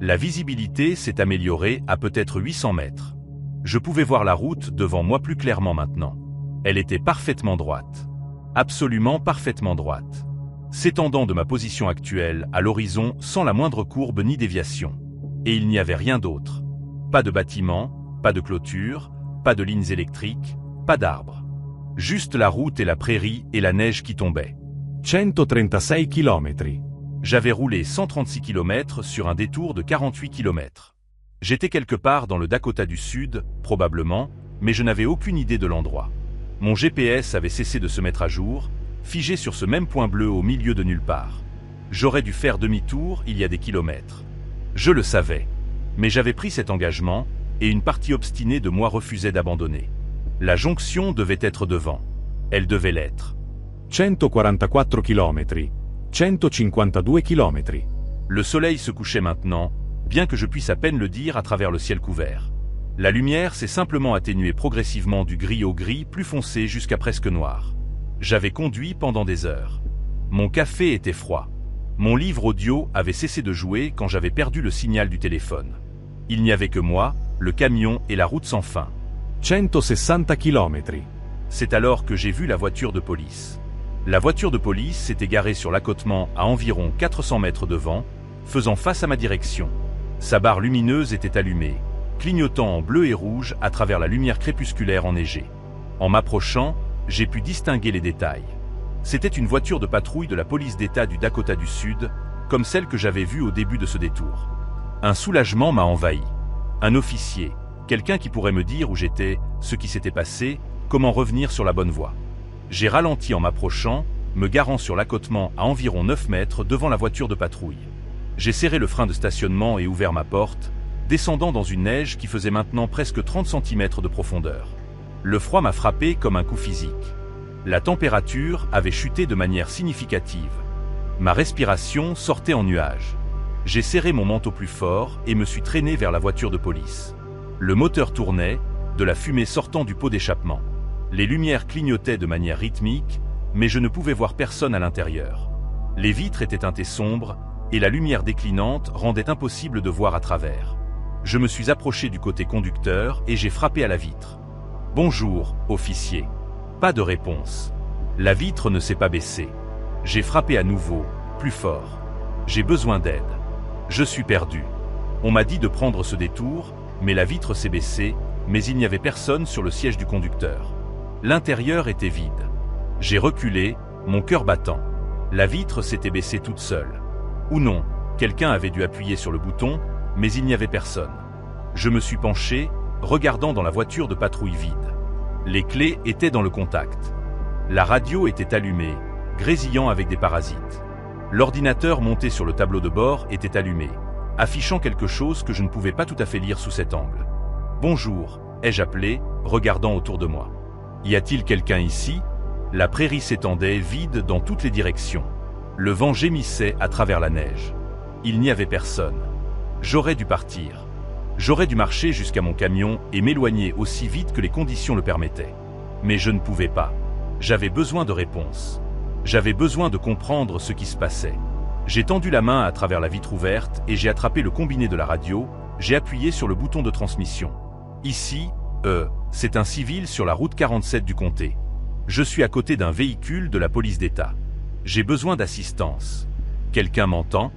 La visibilité s'est améliorée à peut-être 800 mètres. Je pouvais voir la route devant moi plus clairement maintenant. Elle était parfaitement droite. Absolument parfaitement droite. S'étendant de ma position actuelle à l'horizon sans la moindre courbe ni déviation. Et il n'y avait rien d'autre. Pas de bâtiment, pas de clôture, pas de lignes électriques, pas d'arbres. Juste la route et la prairie et la neige qui tombait. 136 km. J'avais roulé 136 km sur un détour de 48 km. J'étais quelque part dans le Dakota du Sud, probablement, mais je n'avais aucune idée de l'endroit. Mon GPS avait cessé de se mettre à jour, figé sur ce même point bleu au milieu de nulle part. J'aurais dû faire demi-tour il y a des kilomètres. Je le savais. Mais j'avais pris cet engagement, et une partie obstinée de moi refusait d'abandonner. La jonction devait être devant. Elle devait l'être. 144 km. 152 km. Le soleil se couchait maintenant, bien que je puisse à peine le dire à travers le ciel couvert. La lumière s'est simplement atténuée progressivement du gris au gris plus foncé jusqu'à presque noir. J'avais conduit pendant des heures. Mon café était froid. Mon livre audio avait cessé de jouer quand j'avais perdu le signal du téléphone. Il n'y avait que moi, le camion et la route sans fin. 160 km. C'est alors que j'ai vu la voiture de police. La voiture de police s'était garée sur l'accotement à environ 400 mètres devant, faisant face à ma direction. Sa barre lumineuse était allumée, clignotant en bleu et rouge à travers la lumière crépusculaire enneigée. En m'approchant, j'ai pu distinguer les détails. C'était une voiture de patrouille de la police d'État du Dakota du Sud, comme celle que j'avais vue au début de ce détour. Un soulagement m'a envahi. Un officier, quelqu'un qui pourrait me dire où j'étais, ce qui s'était passé, comment revenir sur la bonne voie. J'ai ralenti en m'approchant, me garant sur l'accotement à environ 9 mètres devant la voiture de patrouille. J'ai serré le frein de stationnement et ouvert ma porte, descendant dans une neige qui faisait maintenant presque 30 cm de profondeur. Le froid m'a frappé comme un coup physique. La température avait chuté de manière significative. Ma respiration sortait en nuages. J'ai serré mon manteau plus fort et me suis traîné vers la voiture de police. Le moteur tournait, de la fumée sortant du pot d'échappement. Les lumières clignotaient de manière rythmique, mais je ne pouvais voir personne à l'intérieur. Les vitres étaient teintées sombres, et la lumière déclinante rendait impossible de voir à travers. Je me suis approché du côté conducteur et j'ai frappé à la vitre. « Bonjour, officier. » Pas de réponse. La vitre ne s'est pas baissée. J'ai frappé à nouveau, plus fort. J'ai besoin d'aide. Je suis perdu. On m'a dit de prendre ce détour, mais la vitre s'est baissée, mais il n'y avait personne sur le siège du conducteur. L'intérieur était vide. J'ai reculé, mon cœur battant. La vitre s'était baissée toute seule. Ou non, quelqu'un avait dû appuyer sur le bouton, mais il n'y avait personne. Je me suis penché, regardant dans la voiture de patrouille vide. Les clés étaient dans le contact. La radio était allumée, grésillant avec des parasites. L'ordinateur monté sur le tableau de bord était allumé, affichant quelque chose que je ne pouvais pas tout à fait lire sous cet angle. « Bonjour », ai-je appelé, regardant autour de moi. « Y a-t-il quelqu'un ici ?» La prairie s'étendait vide dans toutes les directions. Le vent gémissait à travers la neige. Il n'y avait personne. J'aurais dû partir. J'aurais dû marcher jusqu'à mon camion et m'éloigner aussi vite que les conditions le permettaient. Mais je ne pouvais pas. J'avais besoin de réponses. J'avais besoin de comprendre ce qui se passait. J'ai tendu la main à travers la vitre ouverte et j'ai attrapé le combiné de la radio, j'ai appuyé sur le bouton de transmission. Ici, c'est un civil sur la route 47 du comté. Je suis à côté d'un véhicule de la police d'État. J'ai besoin d'assistance. Quelqu'un m'entend?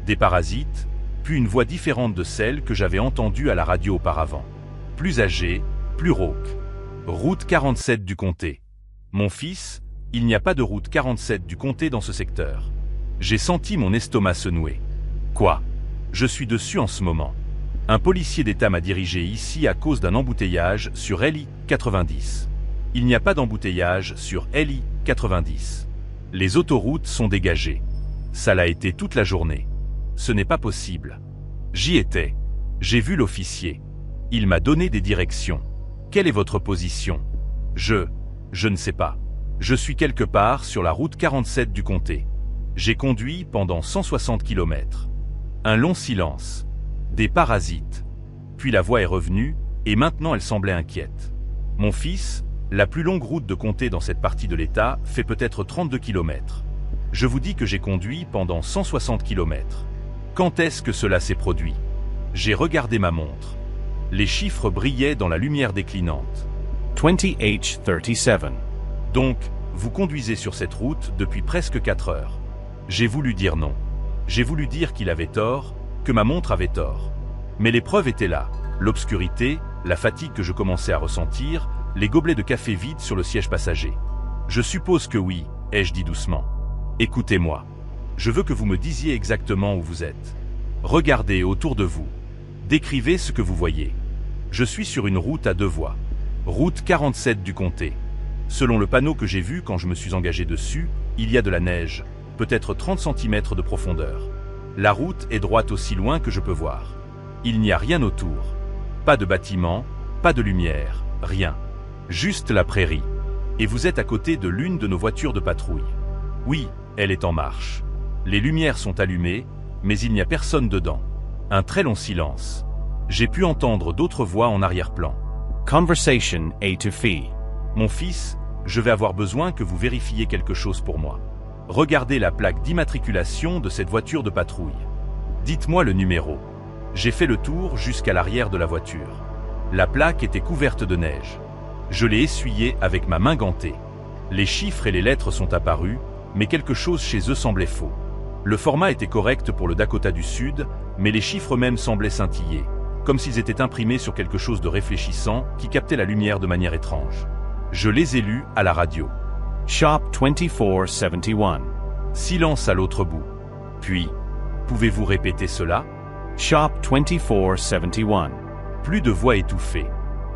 Des parasites? Puis une voix différente de celle que j'avais entendue à la radio auparavant. Plus âgée, plus rauque. Route 47 du comté. Mon fils, il n'y a pas de route 47 du comté dans ce secteur. J'ai senti mon estomac se nouer. Quoi? Je suis dessus en ce moment. Un policier d'État m'a dirigé ici à cause d'un embouteillage sur LI 90. Il n'y a pas d'embouteillage sur LI 90. Les autoroutes sont dégagées. Ça l'a été toute la journée. Ce n'est pas possible. J'y étais. J'ai vu l'officier. Il m'a donné des directions. Quelle est votre position? Je ne sais pas. Je suis quelque part sur la route 47 du comté. J'ai conduit pendant 160 km. Un long silence. Des parasites. Puis la voix est revenue, et maintenant elle semblait inquiète. Mon fils, la plus longue route de comté dans cette partie de l'État fait peut-être 32 km. Je vous dis que j'ai conduit pendant 160 km. Quand est-ce que cela s'est produit? J'ai regardé ma montre. Les chiffres brillaient dans la lumière déclinante. 20h37. Donc, vous conduisez sur cette route depuis presque 4 heures. J'ai voulu dire non. J'ai voulu dire qu'il avait tort, que ma montre avait tort. Mais les preuves étaient là. L'obscurité, la fatigue que je commençais à ressentir, les gobelets de café vides sur le siège passager. Je suppose que oui, ai-je dit doucement. Écoutez-moi. Je veux que vous me disiez exactement où vous êtes. Regardez autour de vous. Décrivez ce que vous voyez. Je suis sur une route à 2 voies. Route 47 du comté. Selon le panneau que j'ai vu quand je me suis engagé dessus, il y a de la neige, peut-être 30 cm de profondeur. La route est droite aussi loin que je peux voir. Il n'y a rien autour. Pas de bâtiment, pas de lumière, rien. Juste la prairie. Et vous êtes à côté de l'une de nos voitures de patrouille. Oui, elle est en marche. Les lumières sont allumées, mais il n'y a personne dedans. Un très long silence. J'ai pu entendre d'autres voix en arrière-plan. Conversation A to Phi. Mon fils, je vais avoir besoin que vous vérifiez quelque chose pour moi. Regardez la plaque d'immatriculation de cette voiture de patrouille. Dites-moi le numéro. J'ai fait le tour jusqu'à l'arrière de la voiture. La plaque était couverte de neige. Je l'ai essuyée avec ma main gantée. Les chiffres et les lettres sont apparus, mais quelque chose chez eux semblait faux. Le format était correct pour le Dakota du Sud, mais les chiffres eux-mêmes semblaient scintiller, comme s'ils étaient imprimés sur quelque chose de réfléchissant qui captait la lumière de manière étrange. Je les ai lus à la radio. Shop 2471. Silence à l'autre bout. Puis, pouvez-vous répéter cela? Shop 2471. Plus de voix étouffée.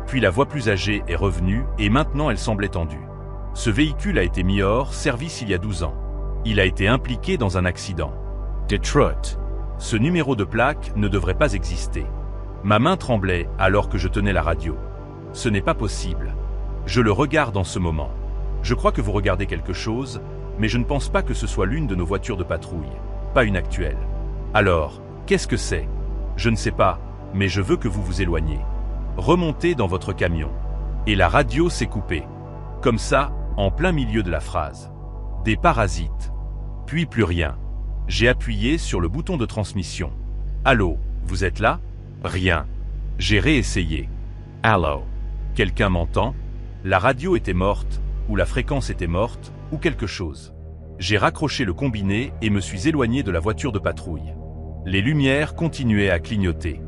Puis la voix plus âgée est revenue et maintenant elle semble étendue. Ce véhicule a été mis hors service il y a 12 ans. Il a été impliqué dans un accident. Detroit. Ce numéro de plaque ne devrait pas exister. Ma main tremblait alors que je tenais la radio. Ce n'est pas possible. Je le regarde en ce moment. Je crois que vous regardez quelque chose, mais je ne pense pas que ce soit l'une de nos voitures de patrouille, pas une actuelle. Alors, qu'est-ce que c'est? Je ne sais pas, mais je veux que vous vous éloigniez. Remontez dans votre camion. Et la radio s'est coupée. Comme ça, en plein milieu de la phrase. Des parasites. Puis plus rien. J'ai appuyé sur le bouton de transmission. Allô, vous êtes là? Rien. J'ai réessayé. Allô. Quelqu'un m'entend? La radio était morte, ou la fréquence était morte, ou quelque chose. J'ai raccroché le combiné et me suis éloigné de la voiture de patrouille. Les lumières continuaient à clignoter.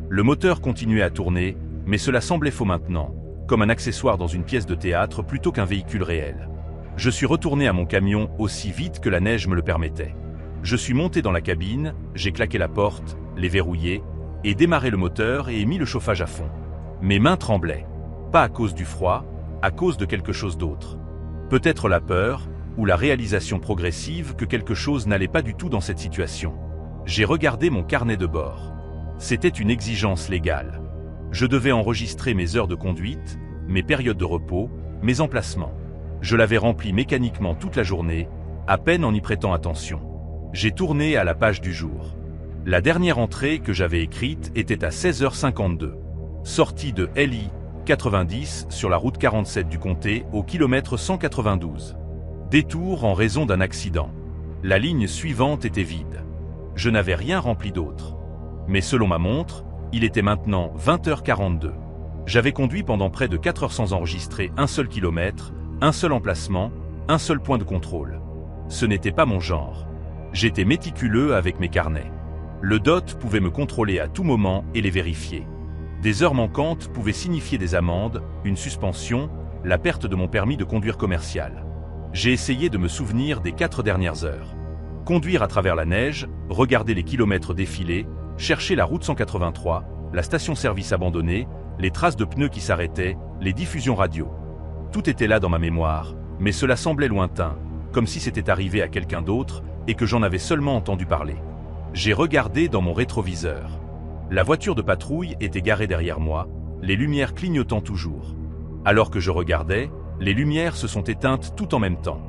Le moteur continuait à tourner, mais cela semblait faux maintenant, comme un accessoire dans une pièce de théâtre plutôt qu'un véhicule réel. Je suis retourné à mon camion aussi vite que la neige me le permettait. Je suis monté dans la cabine, j'ai claqué la porte, l'ai verrouillée, et démarré le moteur et ai mis le chauffage à fond. Mes mains tremblaient. Pas à cause du froid, à cause de quelque chose d'autre. Peut-être la peur, ou la réalisation progressive que quelque chose n'allait pas du tout dans cette situation. J'ai regardé mon carnet de bord. C'était une exigence légale. Je devais enregistrer mes heures de conduite, mes périodes de repos, mes emplacements. Je l'avais rempli mécaniquement toute la journée, à peine en y prêtant attention. J'ai tourné à la page du jour. La dernière entrée que j'avais écrite était à 16h52. Sortie de LI 90 sur la route 47 du comté au kilomètre 192. Détour en raison d'un accident. La ligne suivante était vide. Je n'avais rien rempli d'autre. Mais selon ma montre, il était maintenant 20h42. J'avais conduit pendant près de 4 heures sans enregistrer un seul kilomètre, un seul emplacement, un seul point de contrôle. Ce n'était pas mon genre. J'étais méticuleux avec mes carnets. Le DOT pouvait me contrôler à tout moment et les vérifier. Des heures manquantes pouvaient signifier des amendes, une suspension, la perte de mon permis de conduire commercial. J'ai essayé de me souvenir des 4 dernières heures. Conduire à travers la neige, regarder les kilomètres défiler, chercher la route 183, la station-service abandonnée, les traces de pneus qui s'arrêtaient, les diffusions radio. Tout était là dans ma mémoire, mais cela semblait lointain, comme si c'était arrivé à quelqu'un d'autre et que j'en avais seulement entendu parler. J'ai regardé dans mon rétroviseur. La voiture de patrouille était garée derrière moi, les lumières clignotant toujours. Alors que je regardais, les lumières se sont éteintes tout en même temps.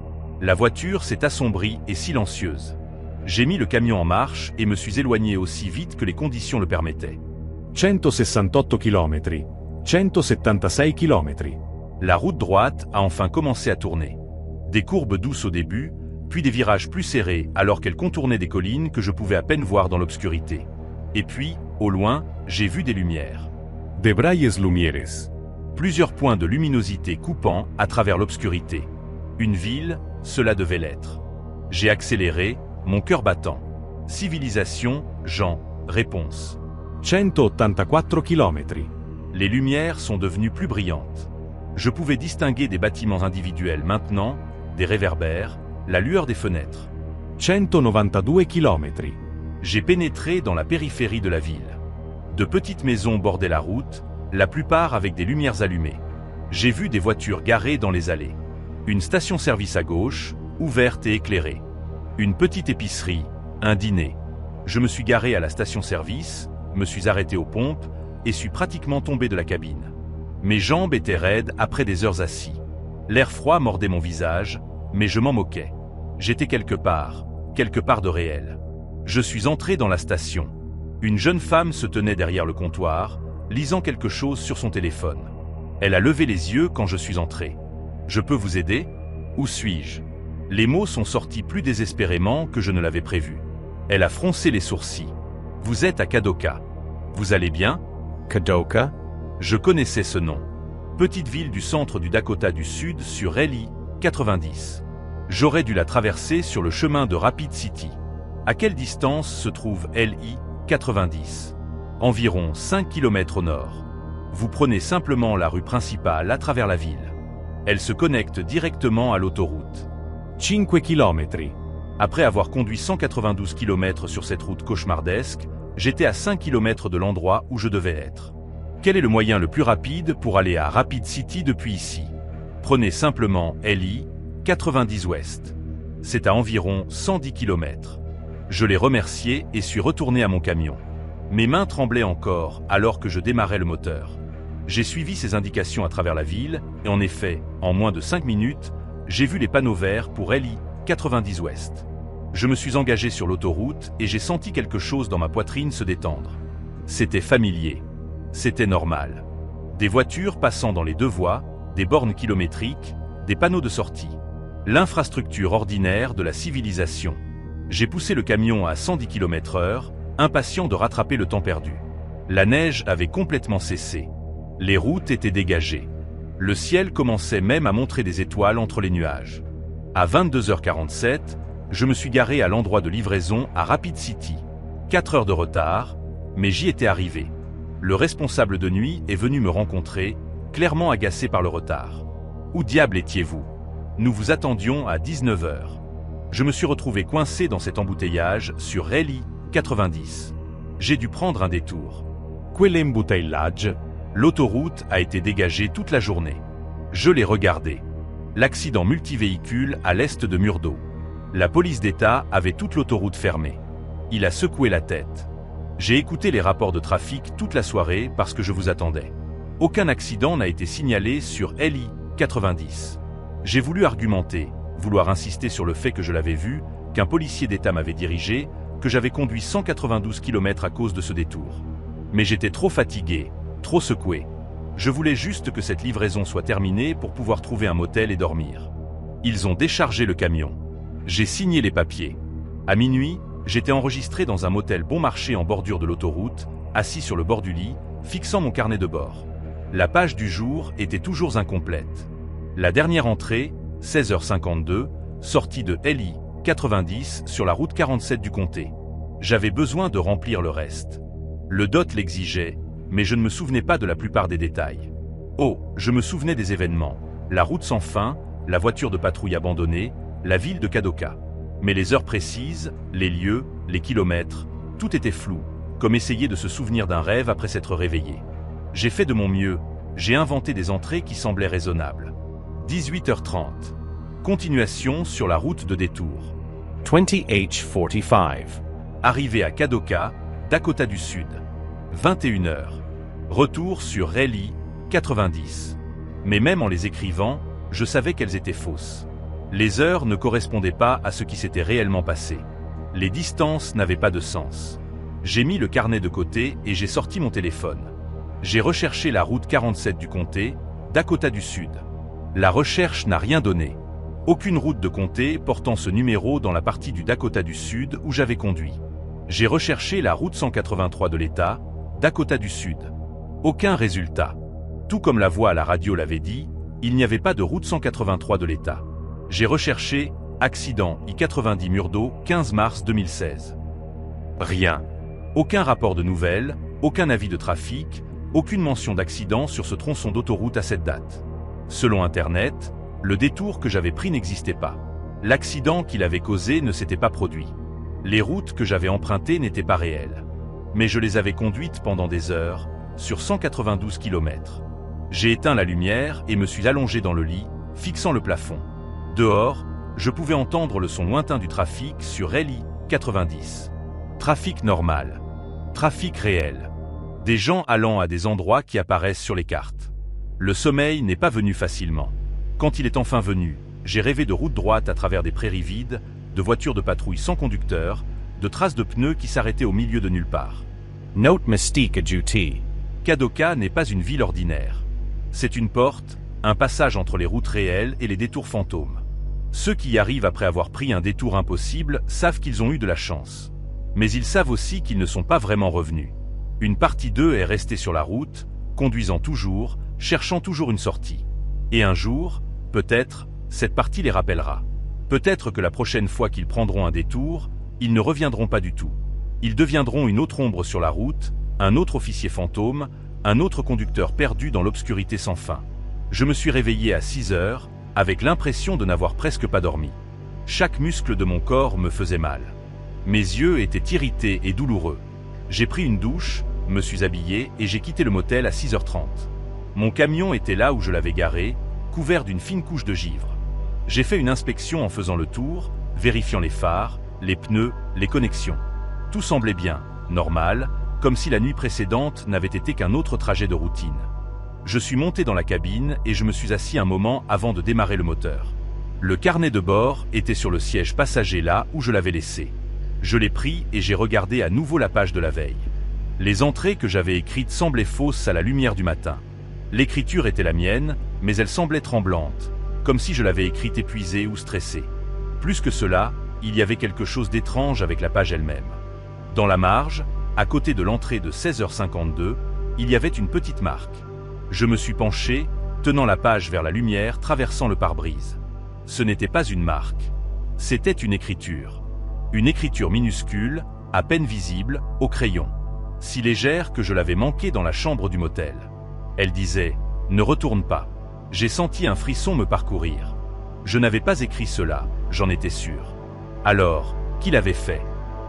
La voiture s'est assombrie et silencieuse. J'ai mis le camion en marche et me suis éloigné aussi vite que les conditions le permettaient. 168 km. 176 km. La route droite a enfin commencé à tourner. Des courbes douces au début, puis des virages plus serrés alors qu'elle contournait des collines que je pouvais à peine voir dans l'obscurité. Et puis, au loin, j'ai vu des lumières. De Braies Lumieres. Plusieurs points de luminosité coupant à travers l'obscurité. Une ville, cela devait l'être. J'ai accéléré, mon cœur battant. Civilisation, Jean, réponse. 184 km. Les lumières sont devenues plus brillantes. Je pouvais distinguer des bâtiments individuels maintenant, des réverbères, la lueur des fenêtres. 192 km. J'ai pénétré dans la périphérie de la ville. De petites maisons bordaient la route, la plupart avec des lumières allumées. J'ai vu des voitures garées dans les allées. Une station-service à gauche, ouverte et éclairée. Une petite épicerie, un dîner. Je me suis garé à la station-service, me suis arrêté aux pompes et suis pratiquement tombé de la cabine. Mes jambes étaient raides après des heures assis. L'air froid mordait mon visage, mais je m'en moquais. J'étais quelque part de réel. Je suis entré dans la station. Une jeune femme se tenait derrière le comptoir, lisant quelque chose sur son téléphone. Elle a levé les yeux quand je suis entré. « Je peux vous aider ? Où suis-je » Les mots sont sortis plus désespérément que je ne l'avais prévu. Elle a froncé les sourcils. « Vous êtes à Kadoka. Vous allez bien ?» Kadoka? Je connaissais ce nom. Petite ville du centre du Dakota du Sud sur LI 90. J'aurais dû la traverser sur le chemin de Rapid City. À quelle distance se trouve LI 90? Environ 5 km au nord. Vous prenez simplement la rue principale à travers la ville. Elle se connecte directement à l'autoroute. 5 km. Après avoir conduit 192 km sur cette route cauchemardesque, j'étais à 5 km de l'endroit où je devais être. Quel est le moyen le plus rapide pour aller à Rapid City depuis ici? Prenez simplement LI 90 Ouest. C'est à environ 110 km. Je l'ai remercié et suis retourné à mon camion. Mes mains tremblaient encore alors que je démarrais le moteur. J'ai suivi ses indications à travers la ville et en effet, en moins de 5 minutes, j'ai vu les panneaux verts pour LI 90 Ouest. Je me suis engagé sur l'autoroute et j'ai senti quelque chose dans ma poitrine se détendre. C'était familier. C'était normal. Des voitures passant dans les deux voies, des bornes kilométriques, des panneaux de sortie. L'infrastructure ordinaire de la civilisation. J'ai poussé le camion à 110 km/h, impatient de rattraper le temps perdu. La neige avait complètement cessé. Les routes étaient dégagées. Le ciel commençait même à montrer des étoiles entre les nuages. À 22h47, je me suis garé à l'endroit de livraison à Rapid City. 4 heures de retard, mais j'y étais arrivé. Le responsable de nuit est venu me rencontrer, clairement agacé par le retard. « Où diable étiez-vous ? Nous vous attendions à 19h. » Je me suis retrouvé coincé dans cet embouteillage sur LI 90. J'ai dû prendre un détour. Quell'embouteillage. L'autoroute a été dégagée toute la journée. Je l'ai regardé. L'accident multivéhicule à l'est de Murdo. La police d'État avait toute l'autoroute fermée. Il a secoué la tête. J'ai écouté les rapports de trafic toute la soirée parce que je vous attendais. Aucun accident n'a été signalé sur LI 90. J'ai voulu argumenter, vouloir insister sur le fait que je l'avais vu, qu'un policier d'État m'avait dirigé, que j'avais conduit 192 km à cause de ce détour. Mais j'étais trop fatigué, trop secoué. Je voulais juste que cette livraison soit terminée pour pouvoir trouver un motel et dormir. Ils ont déchargé le camion. J'ai signé les papiers. À minuit, j'étais enregistré dans un motel bon marché en bordure de l'autoroute, assis sur le bord du lit, fixant mon carnet de bord. La page du jour était toujours incomplète. La dernière entrée, 16h52, sortie de LI 90 sur la route 47 du comté. J'avais besoin de remplir le reste. Le DOT l'exigeait, mais je ne me souvenais pas de la plupart des détails. Oh, je me souvenais des événements, la route sans fin, la voiture de patrouille abandonnée, la ville de Kadoka. Mais les heures précises, les lieux, les kilomètres, tout était flou, comme essayer de se souvenir d'un rêve après s'être réveillé. J'ai fait de mon mieux, j'ai inventé des entrées qui semblaient raisonnables. 18h30. Continuation sur la route de détour. 20H45. Arrivé à Kadoka, Dakota du Sud. 21h. Retour sur LI 90. Mais même en les écrivant, je savais qu'elles étaient fausses. Les heures ne correspondaient pas à ce qui s'était réellement passé. Les distances n'avaient pas de sens. J'ai mis le carnet de côté et j'ai sorti mon téléphone. J'ai recherché la route 47 du comté, Dakota du Sud. La recherche n'a rien donné. Aucune route de comté portant ce numéro dans la partie du Dakota du Sud où j'avais conduit. J'ai recherché la route 183 de l'État, Dakota du Sud. Aucun résultat. Tout comme la voix à la radio l'avait dit, il n'y avait pas de route 183 de l'État. J'ai recherché accident I-90 Murdo, 15 mars 2016. Rien. Aucun rapport de nouvelles, aucun avis de trafic, aucune mention d'accident sur ce tronçon d'autoroute à cette date. Selon Internet, le détour que j'avais pris n'existait pas. L'accident qu'il avait causé ne s'était pas produit. Les routes que j'avais empruntées n'étaient pas réelles. Mais je les avais conduites pendant des heures, sur 192 km. J'ai éteint la lumière et me suis allongé dans le lit, fixant le plafond. Dehors, je pouvais entendre le son lointain du trafic sur LI 90. Trafic normal. Trafic réel. Des gens allant à des endroits qui apparaissent sur les cartes. Le sommeil n'est pas venu facilement. Quand il est enfin venu, j'ai rêvé de routes droites à travers des prairies vides, de voitures de patrouille sans conducteur, de traces de pneus qui s'arrêtaient au milieu de nulle part. Note mystique ajoutée. Kadoka n'est pas une ville ordinaire. C'est une porte, un passage entre les routes réelles et les détours fantômes. Ceux qui y arrivent après avoir pris un détour impossible savent qu'ils ont eu de la chance. Mais ils savent aussi qu'ils ne sont pas vraiment revenus. Une partie d'eux est restée sur la route, conduisant toujours, cherchant toujours une sortie. Et un jour, peut-être, cette partie les rappellera. Peut-être que la prochaine fois qu'ils prendront un détour, ils ne reviendront pas du tout. Ils deviendront une autre ombre sur la route, un autre officier fantôme, un autre conducteur perdu dans l'obscurité sans fin. Je me suis réveillé à 6 heures, avec l'impression de n'avoir presque pas dormi. Chaque muscle de mon corps me faisait mal. Mes yeux étaient irrités et douloureux. J'ai pris une douche, me suis habillé et j'ai quitté le motel à 6h30. Mon camion était là où je l'avais garé, couvert d'une fine couche de givre. J'ai fait une inspection en faisant le tour, vérifiant les phares, les pneus, les connexions. Tout semblait bien, normal, comme si la nuit précédente n'avait été qu'un autre trajet de routine. Je suis monté dans la cabine et je me suis assis un moment avant de démarrer le moteur. Le carnet de bord était sur le siège passager là où je l'avais laissé. Je l'ai pris et j'ai regardé à nouveau la page de la veille. Les entrées que j'avais écrites semblaient fausses à la lumière du matin. L'écriture était la mienne, mais elle semblait tremblante, comme si je l'avais écrite épuisée ou stressée. Plus que cela, il y avait quelque chose d'étrange avec la page elle-même. Dans la marge, à côté de l'entrée de 16h52, il y avait une petite marque. Je me suis penché, tenant la page vers la lumière, traversant le pare-brise. Ce n'était pas une marque. C'était une écriture. Une écriture minuscule, à peine visible, au crayon. Si légère que je l'avais manquée dans la chambre du motel. Elle disait « Ne retourne pas ». J'ai senti un frisson me parcourir. Je n'avais pas écrit cela, j'en étais sûr. Alors, qui l'avait fait?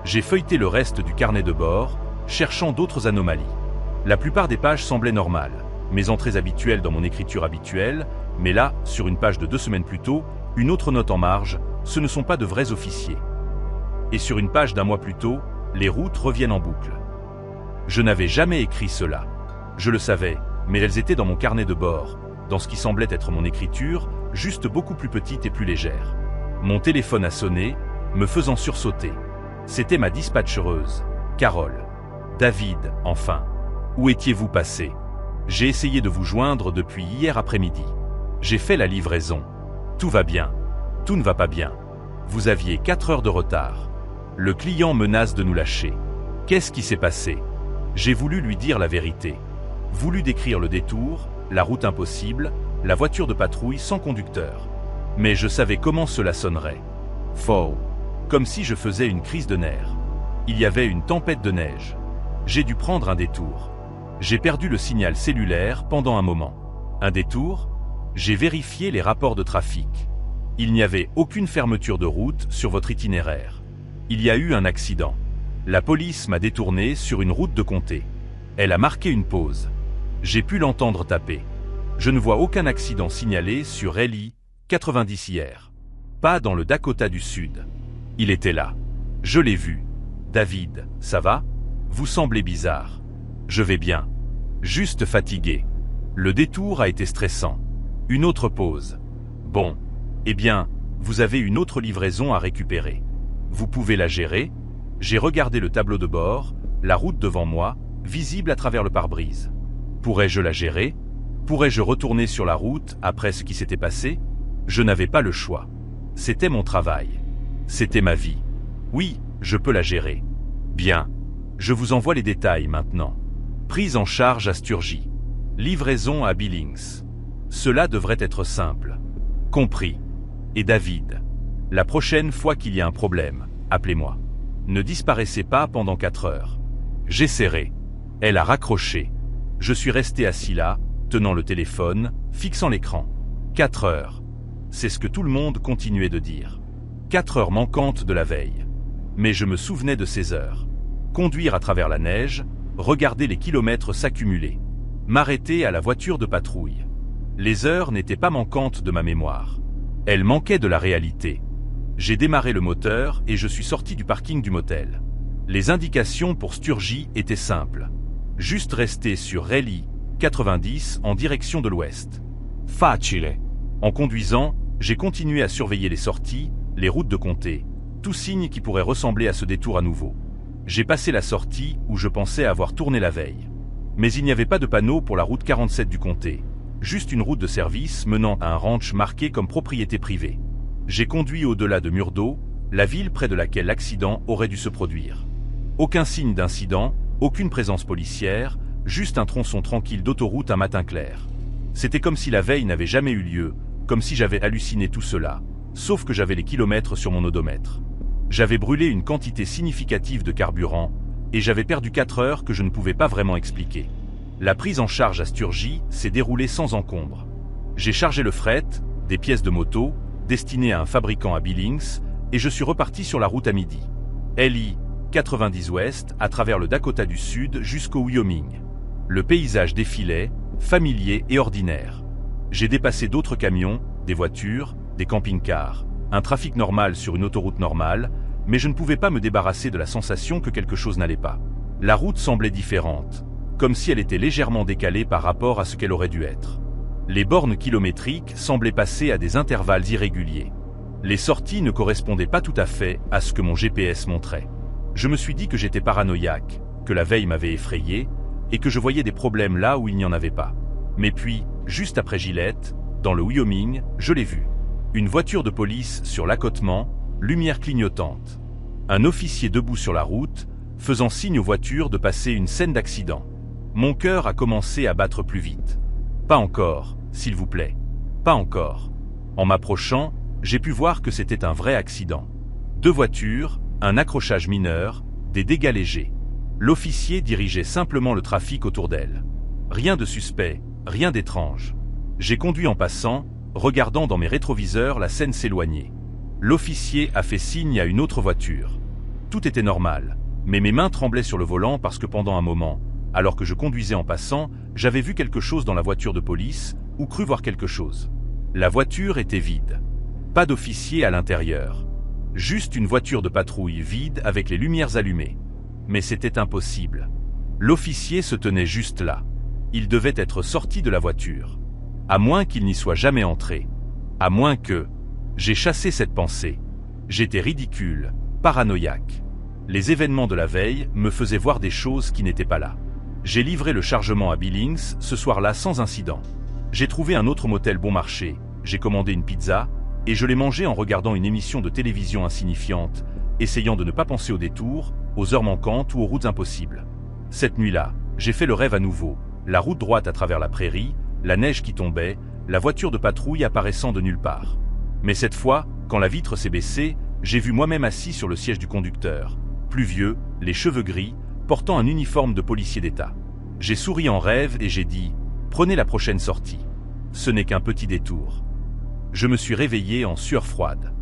J'ai feuilleté le reste du carnet de bord, cherchant d'autres anomalies. La plupart des pages semblaient normales, mes entrées habituelles dans mon écriture habituelle, mais là, sur une page de 2 semaines plus tôt, une autre note en marge, ce ne sont pas de vrais officiers. Et sur une page d'un mois plus tôt, les routes reviennent en boucle. Je n'avais jamais écrit cela. Je le savais, mais elles étaient dans mon carnet de bord, dans ce qui semblait être mon écriture, juste beaucoup plus petite et plus légère. Mon téléphone a sonné, me faisant sursauter. C'était ma dispatchereuse, Carole. David, enfin. Où étiez-vous passé? J'ai essayé de vous joindre depuis hier après-midi. J'ai fait la livraison. Tout va bien. Tout ne va pas bien. Vous aviez 4 heures de retard. Le client menace de nous lâcher. Qu'est-ce qui s'est passé? J'ai voulu lui dire la vérité. Voulu décrire le détour, la route impossible, la voiture de patrouille sans conducteur. Mais je savais comment cela sonnerait. Faux. Comme si je faisais une crise de nerfs. Il y avait une tempête de neige. J'ai dû prendre un détour. J'ai perdu le signal cellulaire pendant un moment. Un détour? J'ai vérifié les rapports de trafic. Il n'y avait aucune fermeture de route sur votre itinéraire. Il y a eu un accident. La police m'a détourné sur une route de comté. Elle a marqué une pause. J'ai pu l'entendre taper. Je ne vois aucun accident signalé sur LI 90 hier. Pas dans le Dakota du Sud. Il était là. Je l'ai vu. David, ça va? Vous semblez bizarre. Je vais bien. Juste fatigué. Le détour a été stressant. Une autre pause. Bon. Eh bien, vous avez une autre livraison à récupérer. Vous pouvez la gérer? J'ai regardé le tableau de bord, la route devant moi, visible à travers le pare-brise. Pourrais-je la gérer? Pourrais-je retourner sur la route après ce qui s'était passé? Je n'avais pas le choix. C'était mon travail. C'était ma vie. Oui, je peux la gérer. Bien. Je vous envoie les détails maintenant. Prise en charge à Sturgis. Livraison à Billings. Cela devrait être simple. Compris. Et David, la prochaine fois qu'il y a un problème, appelez-moi. Ne disparaissez pas pendant 4 heures. J'essaierai. Elle a raccroché. Je suis resté assis là, tenant le téléphone, fixant l'écran. 4 heures. C'est ce que tout le monde continuait de dire. 4 heures manquantes de la veille. Mais je me souvenais de ces heures. Conduire à travers la neige, regarder les kilomètres s'accumuler. M'arrêter à la voiture de patrouille. Les heures n'étaient pas manquantes de ma mémoire. Elles manquaient de la réalité. J'ai démarré le moteur et je suis sorti du parking du motel. Les indications pour Sturgis étaient simples. Juste rester sur Rally 90 en direction de l'ouest. Facile. En conduisant, j'ai continué à surveiller les sorties, les routes de comté, tout signe qui pourrait ressembler à ce détour à nouveau. J'ai passé la sortie où je pensais avoir tourné la veille. Mais il n'y avait pas de panneau pour la route 47 du comté, juste une route de service menant à un ranch marqué comme propriété privée. J'ai conduit au-delà de Murdo, la ville près de laquelle l'accident aurait dû se produire. Aucun signe d'incident, aucune présence policière, juste un tronçon tranquille d'autoroute un matin clair. C'était comme si la veille n'avait jamais eu lieu, comme si j'avais halluciné tout cela, sauf que j'avais les kilomètres sur mon odomètre. J'avais brûlé une quantité significative de carburant, et j'avais perdu 4 heures que je ne pouvais pas vraiment expliquer. La prise en charge à Sturgis s'est déroulée sans encombre. J'ai chargé le fret, des pièces de moto, destinées à un fabricant à Billings, et je suis reparti sur la route à midi. LI 90 Ouest à travers le Dakota du Sud jusqu'au Wyoming. Le paysage défilait, familier et ordinaire. J'ai dépassé d'autres camions, des voitures, des camping-cars, un trafic normal sur une autoroute normale, mais je ne pouvais pas me débarrasser de la sensation que quelque chose n'allait pas. La route semblait différente, comme si elle était légèrement décalée par rapport à ce qu'elle aurait dû être. Les bornes kilométriques semblaient passer à des intervalles irréguliers. Les sorties ne correspondaient pas tout à fait à ce que mon GPS montrait. Je me suis dit que j'étais paranoïaque, que la veille m'avait effrayé, et que je voyais des problèmes là où il n'y en avait pas. Mais puis, juste après Gillette, dans le Wyoming, je l'ai vu. Une voiture de police sur l'accotement, lumière clignotante. Un officier debout sur la route, faisant signe aux voitures de passer une scène d'accident. Mon cœur a commencé à battre plus vite. Pas encore, s'il vous plaît. Pas encore. En m'approchant, j'ai pu voir que c'était un vrai accident. 2 voitures, un accrochage mineur, des dégâts légers. L'officier dirigeait simplement le trafic autour d'elle. Rien de suspect, rien d'étrange. J'ai conduit en passant, regardant dans mes rétroviseurs la scène s'éloigner. L'officier a fait signe à une autre voiture. Tout était normal, mais mes mains tremblaient sur le volant parce que pendant un moment, alors que je conduisais en passant, j'avais vu quelque chose dans la voiture de police, ou cru voir quelque chose. La voiture était vide. Pas d'officier à l'intérieur. Juste une voiture de patrouille vide avec les lumières allumées. Mais c'était impossible. L'officier se tenait juste là. Il devait être sorti de la voiture. À moins qu'il n'y soit jamais entré. À moins que... J'ai chassé cette pensée. J'étais ridicule, paranoïaque. Les événements de la veille me faisaient voir des choses qui n'étaient pas là. J'ai livré le chargement à Billings ce soir-là sans incident. J'ai trouvé un autre motel bon marché, j'ai commandé une pizza, et je l'ai mangée en regardant une émission de télévision insignifiante, essayant de ne pas penser aux détours, aux heures manquantes ou aux routes impossibles. Cette nuit-là, j'ai fait le rêve à nouveau, la route droite à travers la prairie, la neige qui tombait, la voiture de patrouille apparaissant de nulle part. Mais cette fois, quand la vitre s'est baissée, j'ai vu moi-même assis sur le siège du conducteur, plus vieux, les cheveux gris, portant un uniforme de policier d'État. J'ai souri en rêve et j'ai dit « Prenez la prochaine sortie. Ce n'est qu'un petit détour. » Je me suis réveillé en sueur froide.